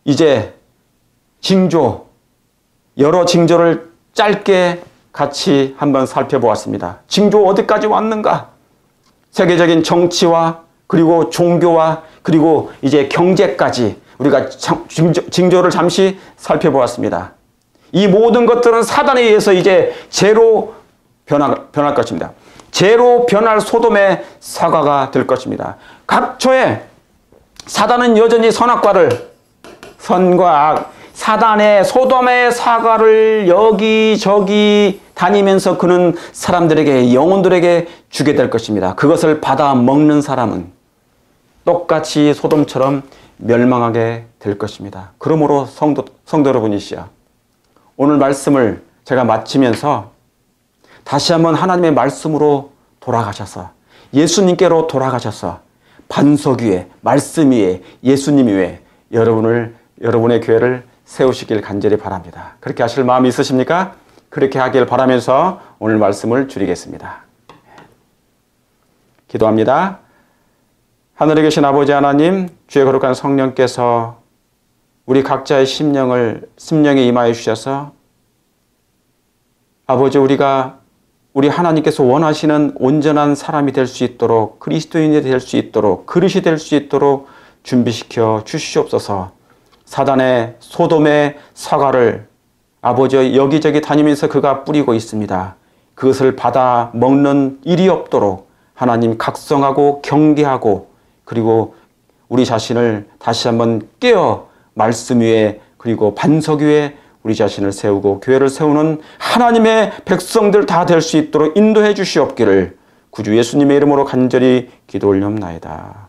이제 징조, 여러 징조를 짧게 같이 한번 살펴보았습니다. 징조 어디까지 왔는가? 세계적인 정치와 그리고 종교와 그리고 이제 경제까지 우리가 징조를 잠시 살펴보았습니다. 이 모든 것들은 사단에 의해서 이제 죄로 변할 것입니다. 죄로 변할 소돔의 사과가 될 것입니다. 각처에 사단은 여전히 선악과를, 선과 악, 사단의 소돔의 사과를 여기저기 다니면서 그는 사람들에게, 영혼들에게 주게 될 것입니다. 그것을 받아 먹는 사람은 똑같이 소돔처럼 멸망하게 될 것입니다. 그러므로 성도 여러분이시여, 오늘 말씀을 제가 마치면서 다시 한번 하나님의 말씀으로 돌아가셔서, 예수님께로 돌아가셔서 반석 위에, 말씀 위에, 예수님 위에 여러분의 교회를 세우시길 간절히 바랍니다. 그렇게 하실 마음이 있으십니까? 그렇게 하길 바라면서 오늘 말씀을 줄이겠습니다. 기도합니다. 하늘에 계신 아버지 하나님, 주의 거룩한 성령께서 우리 각자의 심령에 임하여 주셔서 아버지, 우리 하나님께서 원하시는 온전한 사람이 될 수 있도록, 그리스도인이 될 수 있도록, 그릇이 될 수 있도록 준비시켜 주시옵소서. 사단의 소돔의 사과를 아버지 여기저기 다니면서 그가 뿌리고 있습니다. 그것을 받아 먹는 일이 없도록 하나님 각성하고 경계하고, 그리고 우리 자신을 다시 한번 깨어 말씀 위에, 그리고 반석 위에 우리 자신을 세우고 교회를 세우는 하나님의 백성들 다 될 수 있도록 인도해 주시옵기를 구주 예수님의 이름으로 간절히 기도 올리옵나이다.